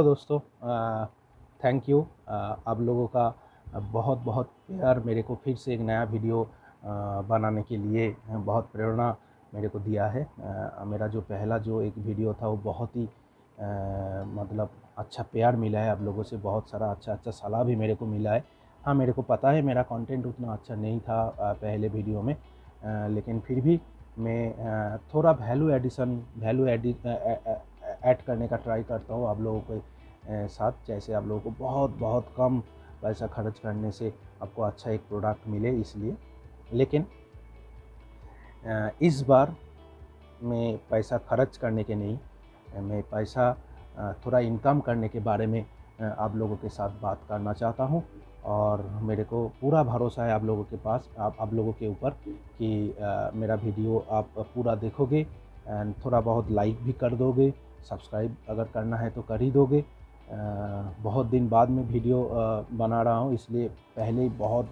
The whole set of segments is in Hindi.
दोस्तों, थैंक यू आप लोगों का बहुत बहुत प्यार मेरे को फिर से एक नया वीडियो बनाने के लिए बहुत प्रेरणा मेरे को दिया है। मेरा जो पहला जो एक वीडियो था वो बहुत ही मतलब अच्छा प्यार मिला है आप लोगों से, बहुत सारा अच्छा सलाह भी मेरे को मिला है। हाँ, मेरे को पता है मेरा कंटेंट उतना अच्छा नहीं था पहले वीडियो में, लेकिन फिर भी मैं थोड़ा वैल्यू ऐड करने का ट्राई करता हूँ आप लोगों के साथ। जैसे आप लोगों को बहुत बहुत कम पैसा खर्च करने से आपको अच्छा एक प्रोडक्ट मिले, इसलिए। लेकिन इस बार मैं पैसा खर्च करने के नहीं, मैं पैसा थोड़ा इनकम करने के बारे में आप लोगों के साथ बात करना चाहता हूँ। और मेरे को पूरा भरोसा है आप लोगों के पास, आप लोगों के ऊपर कि मेरा वीडियो आप पूरा देखोगे एंड थोड़ा बहुत लाइक भी कर दोगे, सब्सक्राइब अगर करना है तो कर ही दोगे। बहुत दिन बाद में वीडियो बना रहा हूँ, इसलिए पहले ही बहुत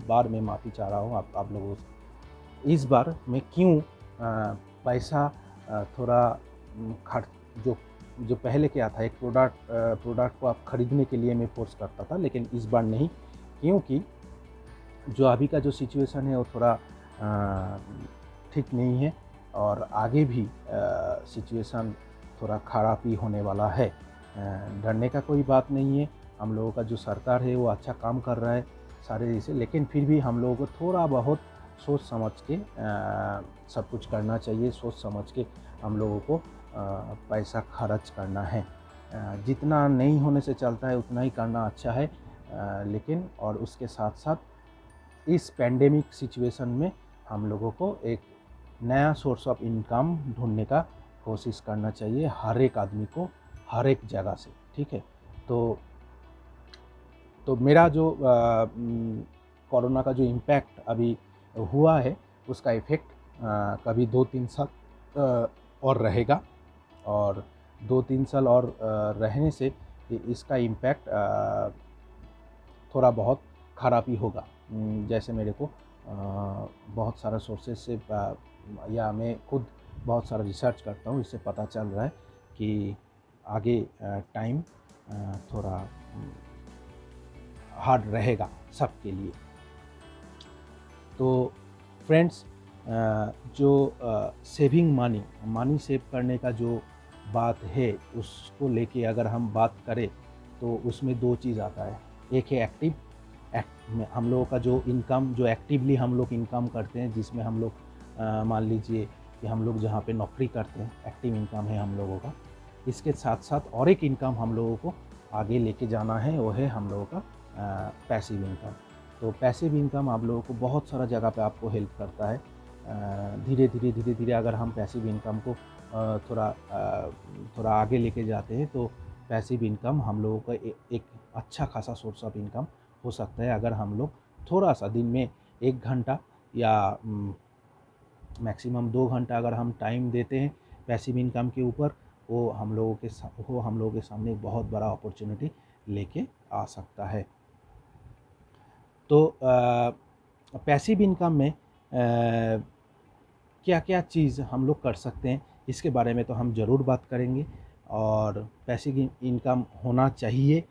बार मैं माफ़ी चाह रहा हूँ आप लोगों से। इस बार मैं क्यों पैसा थोड़ा खर्च जो पहले क्या था, एक प्रोडक्ट को आप ख़रीदने के लिए मैं फोर्स करता था, लेकिन इस बार नहीं, क्योंकि जो अभी का जो सिचुएशन है वो थोड़ा ठीक नहीं है और आगे भी सिचुएशन थोड़ा ख़राब ही होने वाला है। डरने का कोई बात नहीं है, हम लोगों का जो सरकार है वो अच्छा काम कर रहा है सारे जैसे, लेकिन फिर भी हम लोगों को थोड़ा बहुत सोच समझ के सब कुछ करना चाहिए। सोच समझ के हम लोगों को पैसा खर्च करना है। जितना नहीं होने से चलता है उतना ही करना अच्छा है, लेकिन और उसके साथ साथ इस पैंडेमिक सिचुएशन में हम लोगों को एक नया सोर्स ऑफ इनकम ढूंढने का कोशिश करना चाहिए, हर एक आदमी को, हर एक जगह से। ठीक है, तो मेरा जो कोरोना का जो इम्पैक्ट अभी हुआ है उसका इफ़ेक्ट कभी 2-3 साल और रहेगा, और 2-3 साल और रहने से इसका इम्पैक्ट थोड़ा बहुत ख़राब ही होगा। जैसे मेरे को बहुत सारा सोर्सेज से या मैं खुद बहुत सारा रिसर्च करता हूँ, इससे पता चल रहा है कि आगे टाइम थोड़ा हार्ड रहेगा सबके लिए। तो फ्रेंड्स, जो सेविंग मनी सेव करने का जो बात है उसको लेके अगर हम बात करें तो उसमें दो चीज़ आता है। एक है हम लोगों का जो इनकम, जो एक्टिवली हम लोग इनकम करते हैं, जिसमें हम लोग मान लीजिए कि हम लोग जहाँ पे नौकरी करते हैं, एक्टिव इनकम है हम लोगों का। इसके साथ साथ और एक इनकम हम लोगों को आगे लेके जाना है, वो है हम लोगों का पैसिव इनकम। तो पैसिव इनकम आप लोगों को बहुत सारा जगह पे आपको हेल्प करता है। धीरे धीरे अगर हम पैसिव इनकम को थोड़ा आगे लेके जाते हैं तो पैसिव इनकम हम लोगों का एक अच्छा खासा सोर्स ऑफ इनकम हो सकता है, अगर हम लोग थोड़ा सा दिन में 1 घंटा या मैक्सिमम 2 घंटा अगर हम टाइम देते हैं पैसिव इनकम के ऊपर, वो हम लोगों के सामने एक बहुत बड़ा अपॉर्चुनिटी लेके आ सकता है। तो पैसिव इनकम में क्या क्या चीज़ हम लोग कर सकते हैं, इसके बारे में तो हम ज़रूर बात करेंगे। और पैसिव इनकम होना चाहिए,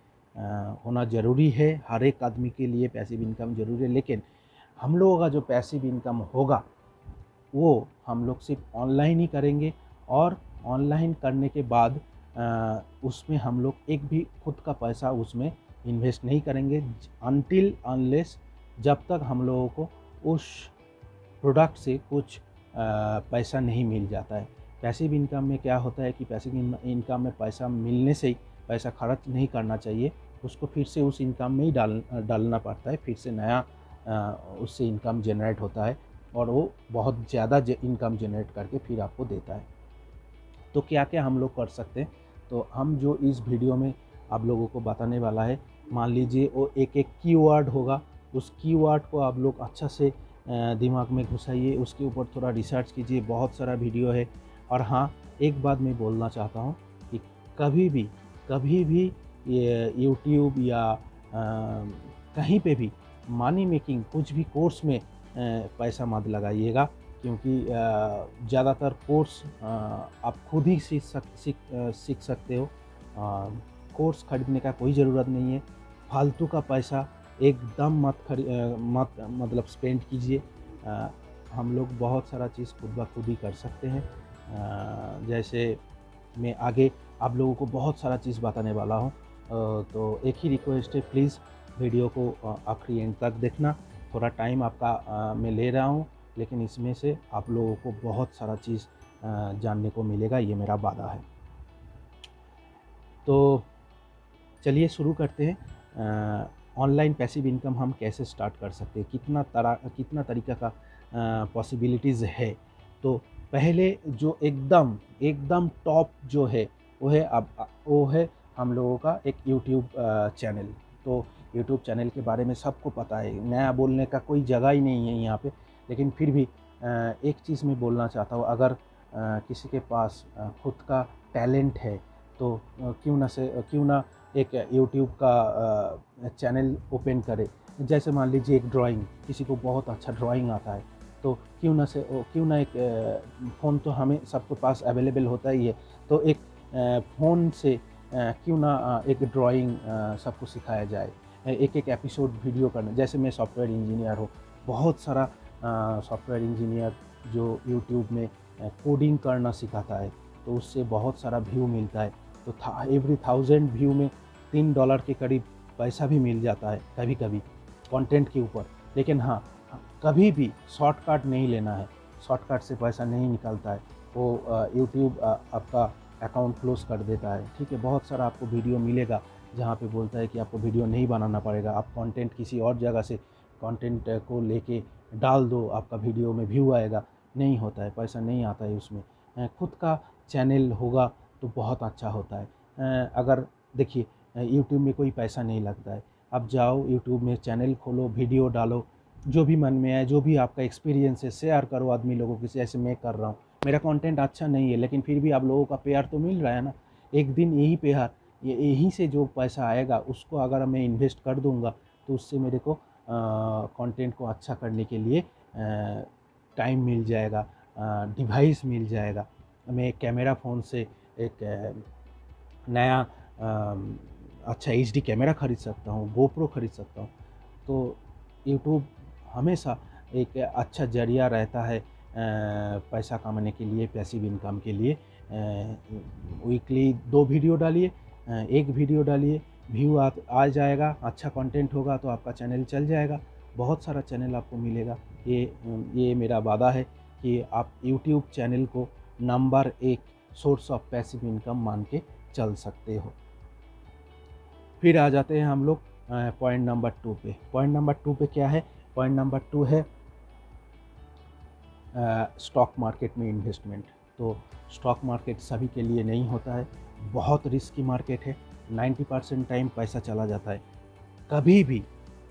होना ज़रूरी है, हर एक आदमी के लिए पैसिव इनकम ज़रूरी है। लेकिन हम लोगों का जो पैसिव इनकम होगा वो हम लोग सिर्फ ऑनलाइन ही करेंगे, और ऑनलाइन करने के बाद उसमें हम लोग एक भी खुद का पैसा उसमें इन्वेस्ट नहीं करेंगे अनटिल अनलेस जब तक हम लोगों को उस प्रोडक्ट से कुछ पैसा नहीं मिल जाता है। पैसिव इनकम में क्या होता है कि पैसिव इनकम में पैसा मिलने से ही पैसा खर्च नहीं करना चाहिए, उसको फिर से उस इनकम में ही डालना पड़ता है, फिर से नया उससे इनकम जनरेट होता है और वो बहुत ज़्यादा इनकम जनरेट करके फिर आपको देता है। तो क्या क्या हम लोग कर सकते हैं, तो हम जो इस वीडियो में आप लोगों को बताने वाला है, मान लीजिए वो एक कीवर्ड होगा, उस कीवर्ड को आप लोग अच्छा से दिमाग में घुसाइए, उसके ऊपर थोड़ा रिसर्च कीजिए, बहुत सारा वीडियो है। और हाँ, एक बात मैं बोलना चाहता हूँ कि कभी भी ये यूट्यूब या कहीं पे भी मनी मेकिंग कुछ भी कोर्स में पैसा मत लगाइएगा, क्योंकि ज़्यादातर कोर्स आप खुद ही सीख सकते हो। कोर्स खरीदने का कोई ज़रूरत नहीं है। फालतू का पैसा एकदम मत मतलब स्पेंड कीजिए। हम लोग बहुत सारा चीज़ खुद ब खुद ही कर सकते हैं। जैसे मैं आगे आप लोगों को बहुत सारा चीज़ बताने वाला हूँ। तो एक ही रिक्वेस्ट है, प्लीज़ वीडियो को आखिरी एंड तक देखना। थोड़ा टाइम आपका मैं ले रहा हूँ, लेकिन इसमें से आप लोगों को बहुत सारा चीज़ जानने को मिलेगा, ये मेरा वादा है। तो चलिए शुरू करते हैं। ऑनलाइन पैसिव इनकम हम कैसे स्टार्ट कर सकते हैं, कितना तरीका का पॉसिबिलिटीज़ है। तो पहले जो एकदम एकदम टॉप जो है वो है हम लोगों का एक यूट्यूब चैनल। तो यूट्यूब चैनल के बारे में सबको पता है, नया बोलने का कोई जगह ही नहीं है यहाँ पे। लेकिन फिर भी एक चीज़ मैं बोलना चाहता हूँ, अगर किसी के पास खुद का टैलेंट है तो क्यों ना एक यूट्यूब का चैनल ओपन करे। जैसे मान लीजिए एक ड्राइंग, किसी को बहुत अच्छा ड्राइंग आता है, तो क्यों ना एक फ़ोन तो हमें सबके पास अवेलेबल होता ही है, तो एक फ़ोन से क्यों ना एक ड्राइंग सबको सिखाया जाए। एक एपिसोड वीडियो करना, जैसे मैं सॉफ्टवेयर इंजीनियर हूँ, बहुत सारा सॉफ्टवेयर इंजीनियर जो यूट्यूब में कोडिंग करना सिखाता है, तो उससे बहुत सारा व्यू मिलता है। तो एवरी 1000 व्यू में $3 के करीब पैसा भी मिल जाता है कभी कभी कंटेंट के ऊपर। लेकिन हाँ, कभी भी शॉर्टकट नहीं लेना है, शॉर्टकट से पैसा नहीं निकलता है। वो यूट्यूब आपका अकाउंट क्लोज़ कर देता है, ठीक है। बहुत सारा आपको वीडियो मिलेगा जहाँ पे बोलता है कि आपको वीडियो नहीं बनाना पड़ेगा, आप कंटेंट किसी और जगह से कंटेंट को लेके डाल दो, आपका वीडियो में व्यू आएगा। नहीं होता है, पैसा नहीं आता है उसमें। खुद का चैनल होगा तो बहुत अच्छा होता है। अगर देखिए यूट्यूब में कोई पैसा नहीं लगता है, आप जाओ यूट्यूब में चैनल खोलो, वीडियो डालो, जो भी मन में आए, जो भी आपका एक्सपीरियंस है शेयर करो आदमी लोगों के, जैसे मैं कर रहा हूँ। मेरा कंटेंट अच्छा नहीं है, लेकिन फिर भी आप लोगों का प्यार तो मिल रहा है ना। एक दिन यही प्यार, यहीं से जो पैसा आएगा उसको अगर मैं इन्वेस्ट कर दूँगा, तो उससे मेरे को कंटेंट को अच्छा करने के लिए टाइम मिल जाएगा, डिवाइस मिल जाएगा। मैं कैमरा फ़ोन से एक नया अच्छा एचडी कैमरा ख़रीद सकता हूँ, गोप्रो ख़रीद सकता हूँ। तो यूट्यूब हमेशा एक अच्छा ज़रिया रहता है पैसा कमाने के लिए, पैसिव इनकम के लिए। वीकली 2 वीडियो डालिए, एक वीडियो डालिए, व्यू आ जाएगा, अच्छा कंटेंट होगा तो आपका चैनल चल जाएगा, बहुत सारा चैनल आपको मिलेगा। ये मेरा वादा है कि आप यूट्यूब चैनल को number 1 source of passive income मान के चल सकते हो। फिर आ जाते हैं हम लोग पॉइंट नंबर 2 पे। पॉइंट नंबर 2 पे क्या है? पॉइंट नंबर 2 है स्टॉक मार्केट में इन्वेस्टमेंट। तो स्टॉक मार्केट सभी के लिए नहीं होता है, बहुत रिस्की मार्केट है, 90% टाइम पैसा चला जाता है। कभी भी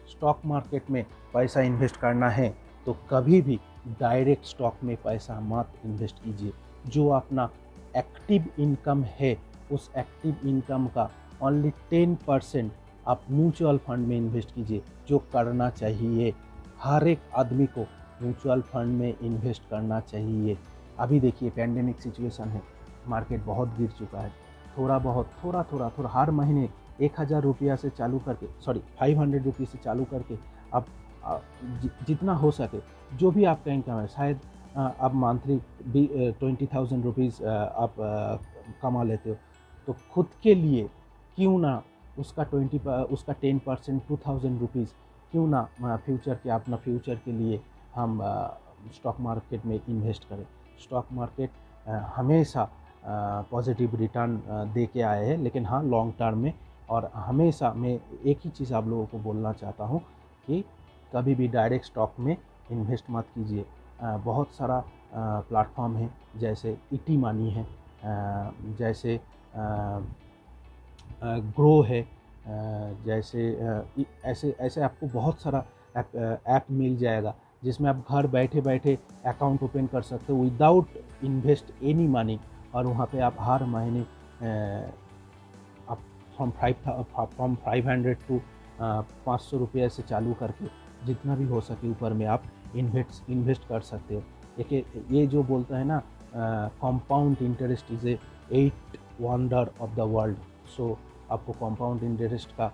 स्टॉक मार्केट में पैसा इन्वेस्ट करना है तो कभी भी डायरेक्ट स्टॉक में पैसा मत इन्वेस्ट कीजिए। जो अपना एक्टिव इनकम है, उस एक्टिव इनकम का ओनली 10% आप म्यूचुअल फंड में इन्वेस्ट कीजिए, जो करना चाहिए। हर एक आदमी को म्यूचुअल फंड में इन्वेस्ट करना चाहिए। अभी देखिए पैंडेमिक सिचुएशन है, मार्केट बहुत गिर चुका है। थोड़ा हर महीने 1000 रुपया से चालू करके, 500 रुपये से चालू करके आप जितना हो सके, जो भी आपका इनकम है, शायद आप मंथली 20,000 रुपीज़ आप कमा लेते हो, तो खुद के लिए क्यों ना उसका 10% 2000 रुपीज़ क्यों ना अपना फ्यूचर के लिए हम स्टॉक मार्केट में इन्वेस्ट करें। स्टॉक मार्केट हमेशा पॉजिटिव रिटर्न दे के आए हैं, लेकिन हाँ लॉन्ग टर्म में। और हमेशा मैं एक ही चीज़ आप लोगों को बोलना चाहता हूँ कि कभी भी डायरेक्ट स्टॉक में इन्वेस्ट मत कीजिए। बहुत सारा प्लेटफॉर्म है, जैसे ईटी मनी है, जैसे ग्रो है, जैसे ऐसे आपको बहुत सारा ऐप मिल जाएगा जिसमें आप घर बैठे बैठे अकाउंट ओपन कर सकते हो विदाउट इन्वेस्ट एनी मनी। और वहाँ पे आप हर महीने आप फ्रॉम 500 टू 500 रुपये से चालू करके जितना भी हो सके ऊपर में आप इन्वेस्ट कर सकते हो। देखिए ये जो बोलता है ना, compound interest is a 8 wonder of the world. So आपको कंपाउंड इंटरेस्ट का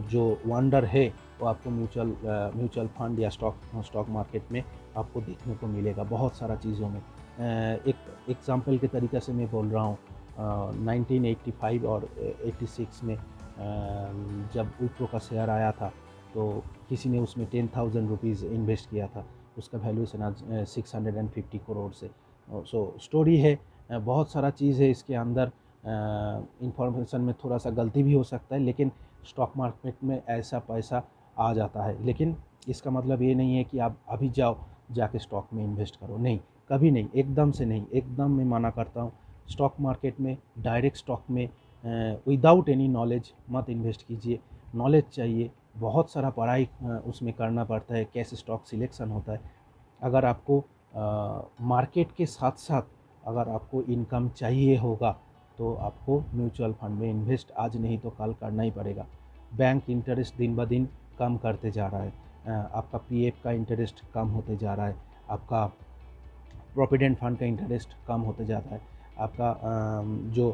जो वंडर है वो आपको म्यूचुअल फंड या स्टॉक मार्केट में आपको देखने को मिलेगा बहुत सारा चीज़ों में। एक एग्ज़ाम्पल के तरीक़े से मैं बोल रहा हूँ, 1985 और 86 में जब विप्रो का शेयर आया था तो किसी ने उसमें 10,000 रुपीज़ इन्वेस्ट किया था, उसका वैल्यूएशन आज 650 करोड़ से। सो स्टोरी है, बहुत सारा चीज़ है इसके अंदर। इंफॉर्मेशन में थोड़ा सा गलती भी हो सकता है, लेकिन स्टॉक मार्केट में ऐसा पैसा आ जाता है। लेकिन इसका मतलब ये नहीं है कि आप अभी जाओ जाके स्टॉक में इन्वेस्ट करो, नहीं, कभी नहीं, एकदम से नहीं, एकदम मैं मना करता हूँ। स्टॉक मार्केट में, डायरेक्ट स्टॉक में विदाउट एनी नॉलेज मत इन्वेस्ट कीजिए। नॉलेज चाहिए, बहुत सारा पढ़ाई उसमें करना पड़ता है, कैसे स्टॉक सिलेक्शन होता है। अगर आपको मार्केट के साथ साथ अगर आपको इनकम चाहिए होगा तो आपको म्यूचुअल फंड में इन्वेस्ट आज नहीं तो कल करना ही पड़ेगा। बैंक इंटरेस्ट दिन ब दिन कम करते जा रहा है, आपका पीएफ का इंटरेस्ट कम होते जा रहा है, आपका प्रोविडेंट फंड का इंटरेस्ट कम होते जाता है, आपका जो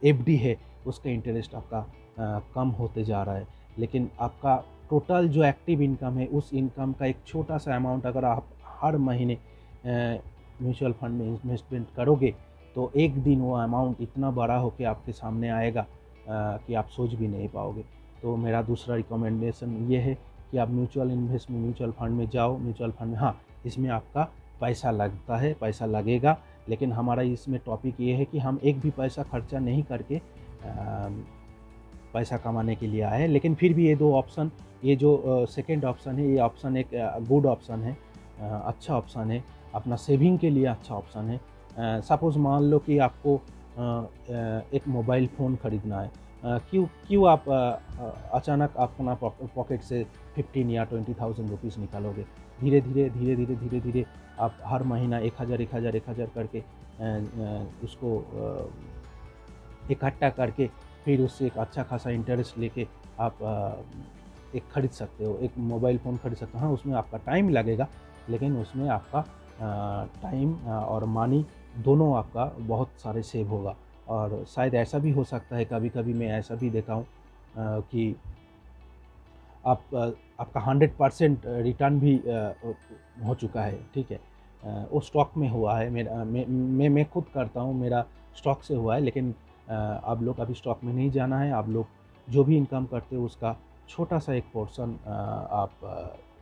एफडी है उसका इंटरेस्ट आपका कम होते जा रहा है। लेकिन आपका टोटल जो एक्टिव इनकम है उस इनकम का एक छोटा सा अमाउंट अगर आप हर महीने म्यूचुअल फंड में इन्वेस्टमेंट करोगे तो एक दिन वो अमाउंट इतना बड़ा हो के आपके सामने आएगा कि आप सोच भी नहीं पाओगे। तो मेरा दूसरा रिकमेंडेशन ये है कि आप म्यूचुअल फंड में जाओ। म्यूचुअल फंड में हाँ, इसमें आपका पैसा लगता है, पैसा लगेगा, लेकिन हमारा इसमें टॉपिक ये है कि हम एक भी पैसा खर्चा नहीं करके पैसा कमाने के लिए आए हैं। लेकिन फिर भी ये दो ऑप्शन, ये जो सेकंड ऑप्शन है, ये ऑप्शन एक गुड ऑप्शन है, अच्छा ऑप्शन है, अपना सेविंग के लिए अच्छा ऑप्शन है। सपोज़ मान लो कि आपको एक मोबाइल फ़ोन ख़रीदना है, क्यों आप अचानक अपना पॉकेट से 15 या 20,000 रुपीज़ निकालोगे। धीरे धीरे आप हर महीना 1,000 करके उसको इकट्ठा करके फिर उससे एक अच्छा खासा इंटरेस्ट लेके आप एक ख़रीद सकते हो, एक मोबाइल फ़ोन ख़रीद सकते हो। हाँ, उसमें आपका टाइम लगेगा, लेकिन उसमें आपका टाइम और मनी दोनों आपका बहुत सारे सेव होगा। और शायद ऐसा भी हो सकता है, कभी कभी मैं ऐसा भी देखा हूँ कि आपका 100% रिटर्न भी हो चुका है, ठीक है। वो स्टॉक में हुआ है, मैं खुद करता हूँ, मेरा स्टॉक से हुआ है। लेकिन आप लोग अभी स्टॉक में नहीं जाना है, आप लोग जो भी इनकम करते हो उसका छोटा सा एक पोर्शन आप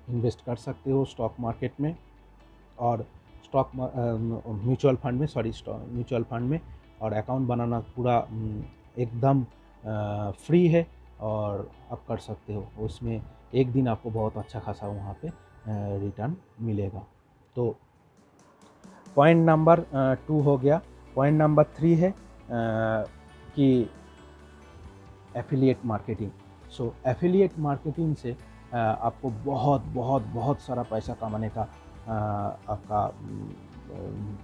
इन्वेस्ट कर सकते हो स्टॉक मार्केट में और म्यूचुअल फंड में। और अकाउंट बनाना पूरा एकदम फ्री है और आप कर सकते हो। उसमें एक दिन आपको बहुत अच्छा खासा वहाँ पे रिटर्न मिलेगा। तो पॉइंट नंबर 2 हो गया। पॉइंट नंबर 3 है कि एफिलिएट मार्केटिंग। सो एफिलिएट मार्केटिंग से आपको बहुत सारा पैसा कमाने का आपका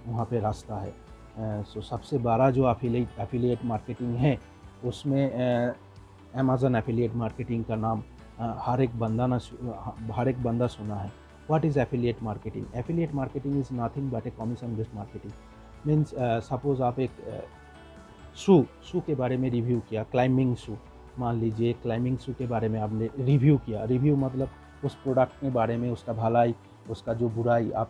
वहाँ पे रास्ता है। सो सबसे बड़ा जो एफिलिएट मार्केटिंग है उसमें अमेज़न एफिलिएट मार्केटिंग का नाम हर एक बंदा सुना है। What is affiliate marketing? Affiliate marketing is nothing but a commission based marketing. Means suppose आप एक शू के बारे में रिव्यू किया, क्लाइंबिंग शू मान लीजिए, क्लाइंबिंग शू के बारे में आपने रिव्यू किया। रिव्यू मतलब उस प्रोडक्ट के बारे में, उसका भलाई, उसका जो बुराई आप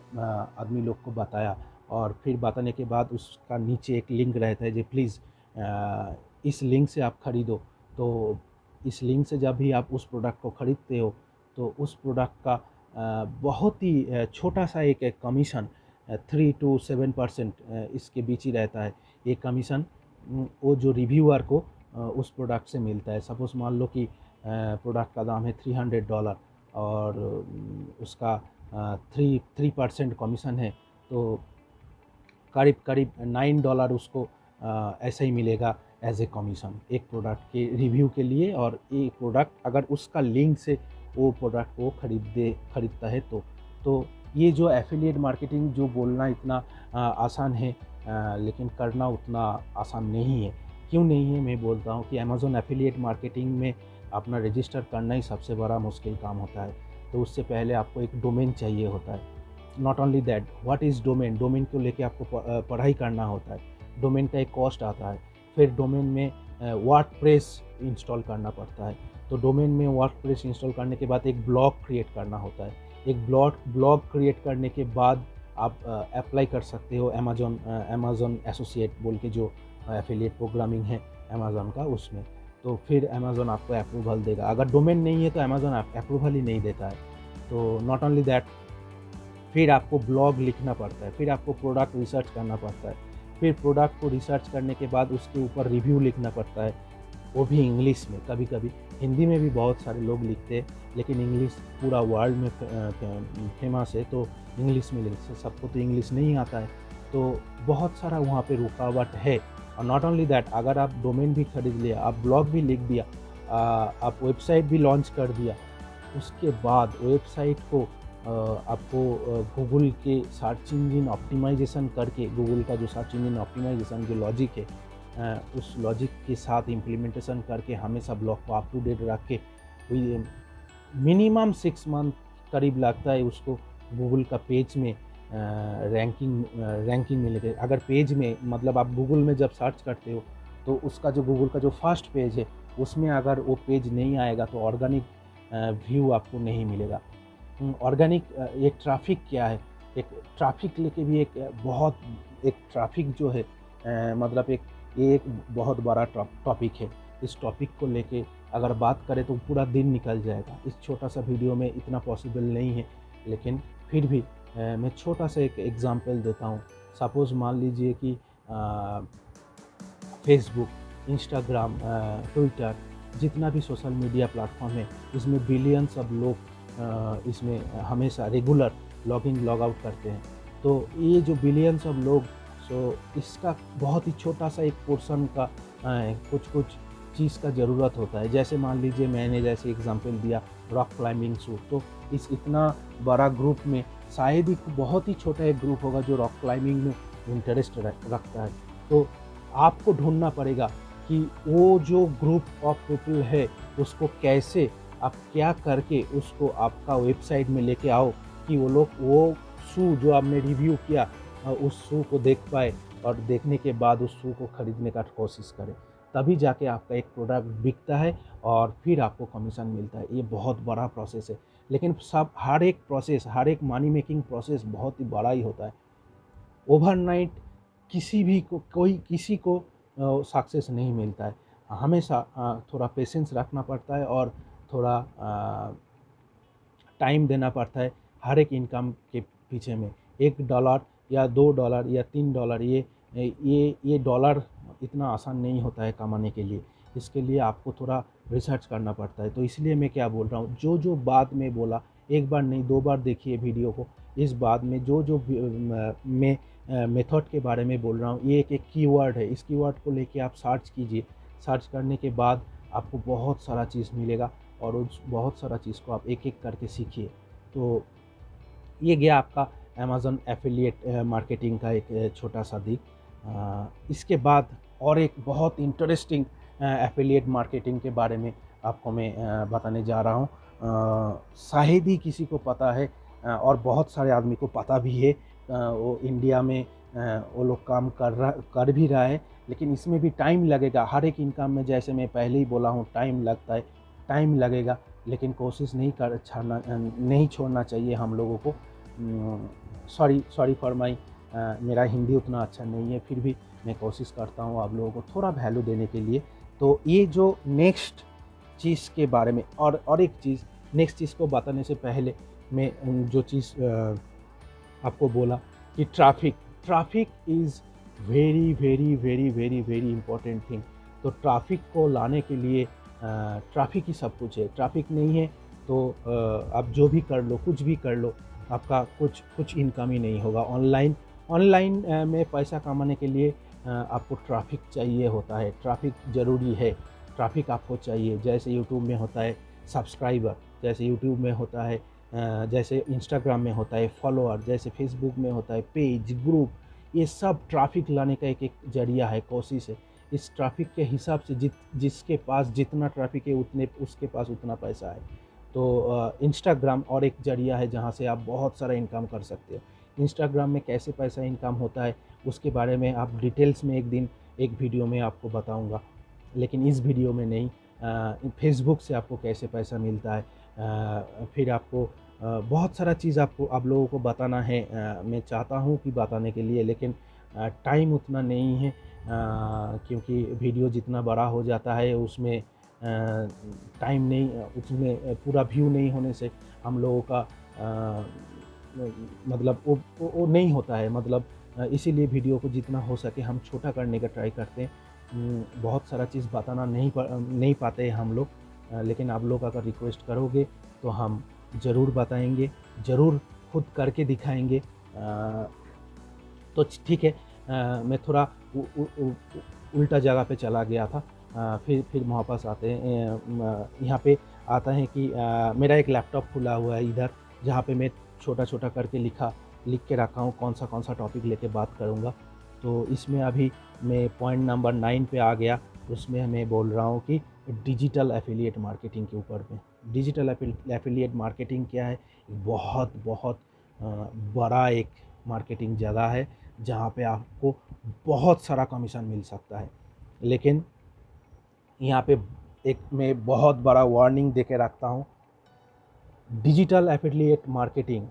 आदमी लोग को बताया, और फिर बताने के बाद उसका नीचे एक लिंक रहता है जो प्लीज़ इस लिंक से आप ख़रीदो। तो इस लिंक से जब भी आप उस प्रोडक्ट को ख़रीदते हो तो उस प्रोडक्ट का बहुत ही छोटा सा एक कमीशन 3 to 7% इसके बीच ही रहता है। ये कमीशन वो जो रिव्यूअर को उस प्रोडक्ट से मिलता है। सपोज़ मान लो कि प्रोडक्ट का दाम है $300 और उसका 3% कमीशन है, तो करीब $9 उसको ऐसे ही मिलेगा एज ए कमीशन एक प्रोडक्ट के रिव्यू के लिए। और एक प्रोडक्ट अगर उसका लिंक से वो प्रोडक्ट को ख़रीदता है तो ये जो एफिलिएट मार्केटिंग जो बोलना इतना आसान है, लेकिन करना उतना आसान नहीं है। क्यों नहीं है? मैं बोलता हूँ कि अमेज़न एफिलिएट मार्केटिंग में अपना रजिस्टर करना ही सबसे बड़ा मुश्किल काम होता है। तो उससे पहले आपको एक डोमेन चाहिए होता है। Not only that, what is domain? Domain को लेके आपको पढ़ाई करना होता है। डोमेन का एक कॉस्ट आता है। फिर डोमेन में वर्डप्रेस इंस्टॉल करना पड़ता है। तो डोमेन में वर्डप्रेस इंस्टॉल करने के बाद एक ब्लॉग क्रिएट करना होता है। एक ब्लॉग क्रिएट करने के बाद आप अप्लाई कर सकते हो अमेज़न एसोसिएट बोल के जो एफिलिएट प्रोग्रामिंग है अमेज़न का, उसमें। तो फिर अमेज़न आपको अप्रूवल देगा। अगर डोमेन नहीं है तो अमेज़न अप्रूवल ही नहीं देता है। तो नॉट ओनली दैट, फिर आपको ब्लॉग लिखना पड़ता है, फिर आपको प्रोडक्ट रिसर्च करना पड़ता है, फिर प्रोडक्ट को रिसर्च करने के बाद उसके ऊपर रिव्यू लिखना पड़ता है, वो भी इंग्लिश में। कभी कभी हिंदी में भी बहुत सारे लोग लिखते हैं, लेकिन इंग्लिश पूरा वर्ल्ड में फेमस है, तो इंग्लिश में लिखते। सबको तो इंग्लिश नहीं आता है, तो बहुत सारा वहाँ पे रुकावट है। और नॉट ओनली दैट, अगर आप डोमेन भी खरीद लिया, आप ब्लॉग भी लिख दिया, आप वेबसाइट भी लॉन्च कर दिया, उसके बाद वेबसाइट को आपको गूगल के सर्च इंजन ऑप्टिमाइजेशन करके, गूगल का जो सर्च इंजन ऑप्टिमाइजेशन जो लॉजिक है, उस लॉजिक के साथ इम्प्लीमेंटेशन करके हमेशा ब्लॉग को अप टू डेट रख के मिनिमम 6 मंथ करीब लगता है उसको गूगल का पेज में रैंकिंग मिलेगा। अगर पेज में मतलब आप गूगल में जब सर्च करते हो तो उसका जो गूगल का जो फर्स्ट पेज है उसमें अगर वो पेज नहीं आएगा तो ऑर्गेनिक व्यू आपको नहीं मिलेगा। ऑर्गेनिक एक ट्रैफिक क्या है, एक ट्रैफिक लेके भी एक ट्रैफिक जो है मतलब एक बहुत बड़ा टॉपिक है। इस टॉपिक को लेके अगर बात करें तो पूरा दिन निकल जाएगा। इस छोटा सा वीडियो में इतना पॉसिबल नहीं है, लेकिन फिर भी मैं छोटा सा एक एग्जांपल देता हूँ। सपोज़ मान लीजिए कि फेसबुक, इंस्टाग्राम, ट्विटर, जितना भी सोशल मीडिया प्लेटफॉर्म है, इसमें बिलियंस ऑफ लोग इसमें हमेशा regular log in log out करते हैं। तो ये जो बिलियंस ऑफ लोग, सो इसका बहुत ही छोटा सा एक पोर्शन का कुछ चीज़ का ज़रूरत होता है। जैसे मान लीजिए मैंने जैसे एग्जांपल दिया रॉक क्लाइंबिंग शूट, तो इस इतना बड़ा ग्रुप में शायद ही बहुत ही छोटा एक ग्रुप होगा जो रॉक क्लाइंबिंग में इंटरेस्ट रखता है। तो आपको ढूंढना पड़ेगा कि वो जो ग्रुप ऑफ पीपल है उसको कैसे आप क्या करके उसको आपका वेबसाइट में लेके आओ कि वो लोग वो शू जो आपने रिव्यू किया उस शू को देख पाए और देखने के बाद उस शू को ख़रीदने का कोशिश करें। तभी जाके आपका एक प्रोडक्ट बिकता है और फिर आपको कमीशन मिलता है। ये बहुत बड़ा प्रोसेस है, लेकिन हर एक मनी मेकिंग प्रोसेस बहुत ही बड़ा ही होता है। ओवरनाइट किसी को सक्सेस नहीं मिलता है। हमेशा थोड़ा पेशेंस रखना पड़ता है और थोड़ा टाइम देना पड़ता है हर एक इनकम के पीछे में। $1 या $2 या $3 ये डॉलर इतना आसान नहीं होता है कमाने के लिए। इसके लिए आपको थोड़ा रिसर्च करना पड़ता है। तो इसलिए मैं क्या बोल रहा हूँ, जो बात मैं बोला, एक बार नहीं 2 बार देखिए वीडियो को। इस बात में मैं मेथड के बारे में बोल रहा हूँ, ये एक कीवर्ड है। इस कीवर्ड को लेके आप सर्च कीजिए। सर्च करने के बाद आपको बहुत सारा चीज़ मिलेगा और उस बहुत सारा चीज़ को आप एक एक करके सीखिए। तो ये गया आपका अमेज़न एफिलिएट मार्केटिंग का एक छोटा सा दिक। इसके बाद और एक बहुत इंटरेस्टिंग एफिलिएट मार्केटिंग के बारे में आपको मैं बताने जा रहा हूँ। शायद ही किसी को पता है और बहुत सारे आदमी को पता भी है। वो इंडिया में वो लोग काम कर भी रहा है, लेकिन इसमें भी टाइम लगेगा। हर एक इनकम में जैसे मैं पहले ही बोला हूँ टाइम लगता है, टाइम लगेगा, लेकिन कोशिश नहीं छोड़ना चाहिए हम लोगों को। सॉरी फॉर माई मेरा हिंदी उतना अच्छा नहीं है, फिर भी मैं कोशिश करता हूँ आप लोगों को थोड़ा वैल्यू देने के लिए। तो ये जो नेक्स्ट चीज़ के बारे में और एक चीज़, नेक्स्ट चीज़ को बताने से पहले मैं जो चीज़ आपको बोला कि traffic is very very very very very important thing. तो ट्रैफिक को लाने के लिए ट्रैफिक ही सब कुछ है। ट्रैफिक नहीं है तो आप जो भी कर लो, कुछ भी कर लो, आपका कुछ इनकम ही नहीं होगा। ऑनलाइन में पैसा कमाने के लिए आपको ट्रैफिक चाहिए होता है। ट्रैफिक ज़रूरी है, ट्रैफिक आपको चाहिए। जैसे यूट्यूब में होता है सब्सक्राइबर, जैसे यूट्यूब में होता है जैसे इंस्टाग्राम में होता है फॉलोअर, जैसे फेसबुक में होता है पेज, ग्रुप। ये सब ट्रैफिक लाने का एक जरिया है, कोशिश है। इस ट्रैफिक के हिसाब से जिसके पास जितना ट्रैफिक है उसके पास उतना पैसा है। तो इंस्टाग्राम और एक जरिया है जहाँ से आप बहुत सारा इनकम कर सकते हो। इंस्टाग्राम में कैसे पैसा इनकम होता है उसके बारे में आप डिटेल्स में एक दिन एक वीडियो में आपको बताऊंगा, लेकिन इस वीडियो में नहीं। फेसबुक से आपको कैसे पैसा मिलता है, फिर आपको बहुत सारा चीज़ आपको आप लोगों को बताना है। मैं चाहता हूँ कि बताने के लिए, लेकिन टाइम उतना नहीं है, क्योंकि वीडियो जितना बड़ा हो जाता है उसमें टाइम नहीं, उसमें पूरा व्यू नहीं होने से हम लोगों का मतलब वो नहीं होता है, मतलब इसीलिए वीडियो को जितना हो सके हम छोटा करने का ट्राई करते हैं। बहुत सारा चीज़ बताना नहीं पाते हैं हम लोग, लेकिन आप लोग अगर रिक्वेस्ट करोगे तो हम ज़रूर बताएंगे, ज़रूर खुद करके दिखाएंगे। तो ठीक है, मैं थोड़ा उल्टा जगह पे चला गया था। फिर वापस आते हैं। यहाँ पे आता है कि मेरा एक लैपटॉप खुला हुआ है इधर, जहाँ पे मैं छोटा-छोटा करके लिख के रखा हूँ कौन सा टॉपिक लेके बात करूँगा। तो इसमें अभी मैं पॉइंट नंबर 9 पे आ गया। उसमें मैं बोल रहा हूँ कि डिजिटल एफिलिएट मार्केटिंग के ऊपर में। डिजिटल एफिलिएट मार्केटिंग क्या है? बहुत बहुत बड़ा एक मार्केटिंग जगह है, जहाँ पे आपको बहुत सारा कमीशन मिल सकता है। लेकिन यहाँ पे एक मैं बहुत बड़ा वार्निंग दे के रखता हूँ, डिजिटल एफिलिएट मार्केटिंग,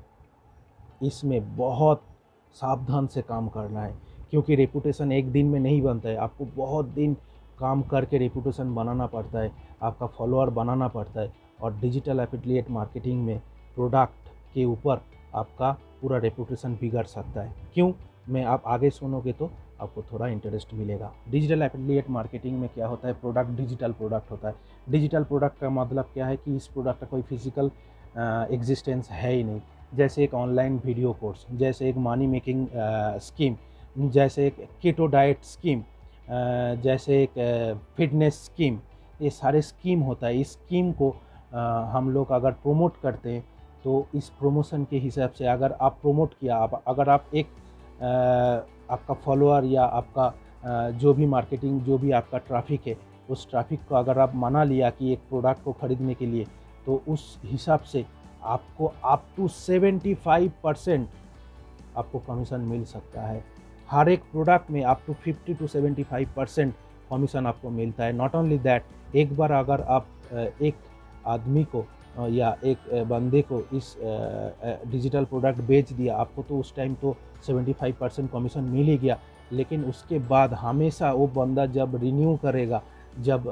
इसमें बहुत सावधान से काम करना है, क्योंकि रेपुटेशन एक दिन में नहीं बनता है। आपको बहुत दिन काम करके रेपुटेशन बनाना पड़ता है, आपका फॉलोअर बनाना पड़ता है। और डिजिटल एफिलिएट मार्केटिंग में प्रोडक्ट के ऊपर आपका पूरा रेपुटेशन बिगड़ सकता है। क्यों? मैं आप आगे सुनोगे तो आपको थोड़ा इंटरेस्ट मिलेगा। डिजिटल एफिलिएट मार्केटिंग में क्या होता है? प्रोडक्ट डिजिटल प्रोडक्ट होता है। डिजिटल प्रोडक्ट का मतलब क्या है कि इस प्रोडक्ट का कोई फिजिकल एग्जिस्टेंस है ही नहीं। जैसे एक ऑनलाइन वीडियो कोर्स, जैसे एक मनी मेकिंग स्कीम, जैसे एक कीटो डाइट स्कीम, जैसे एक फिटनेस स्कीम, ये सारे स्कीम होता है। इस स्कीम को हम लोग अगर प्रमोट करते हैं तो इस प्रमोशन के हिसाब से अगर आप प्रमोट किया, अगर आप एक आपका फॉलोअर या आपका जो भी मार्केटिंग, जो भी आपका ट्रैफिक है, उस ट्रैफिक को अगर आप मना लिया कि एक प्रोडक्ट को ख़रीदने के लिए, तो उस हिसाब से आपको अप टू 75% आपको कमीशन मिल सकता है। हर एक प्रोडक्ट में अप टू 50 to 75% कमीशन आपको मिलता है। नॉट ओनली दैट, एक बार अगर आप एक आदमी को या एक बंदे को इस डिजिटल प्रोडक्ट बेच दिया, आपको तो उस टाइम तो 75% कमीशन मिल ही गया। लेकिन उसके बाद हमेशा वो बंदा जब रिन्यू करेगा, जब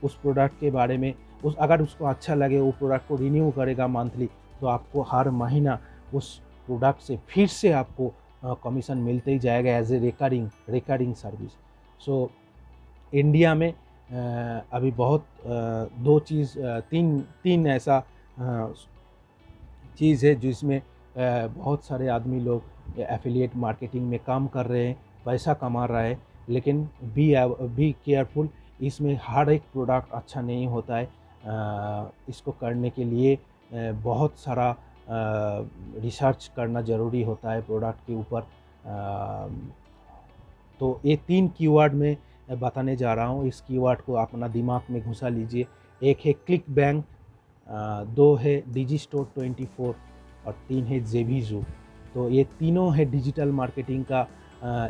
उस प्रोडक्ट के बारे में अगर उसको अच्छा लगे, वो प्रोडक्ट को रिन्यू करेगा मंथली, तो आपको हर महीना उस प्रोडक्ट से फिर से आपको कमीशन मिलते ही जाएगा as a recurring service. So India में अभी बहुत दो चीज़ तीन ऐसा चीज़ है जिसमें बहुत सारे आदमी लोग एफिलिएट मार्केटिंग में काम कर रहे हैं, पैसा कमा रहा है। लेकिन बी केयरफुल, इसमें हर एक प्रोडक्ट अच्छा नहीं होता है। इसको करने के लिए बहुत सारा रिसर्च करना ज़रूरी होता है प्रोडक्ट के ऊपर। तो ये 3 कीवर्ड में बताने जा रहा हूँ। इस कीवर्ड को अपना दिमाग में घुसा लीजिए। एक है क्लिक बैंक, 2 है डिजिस्टोर 24 और 3 है ज़ेविज़ो। तो ये तीनों है डिजिटल मार्केटिंग का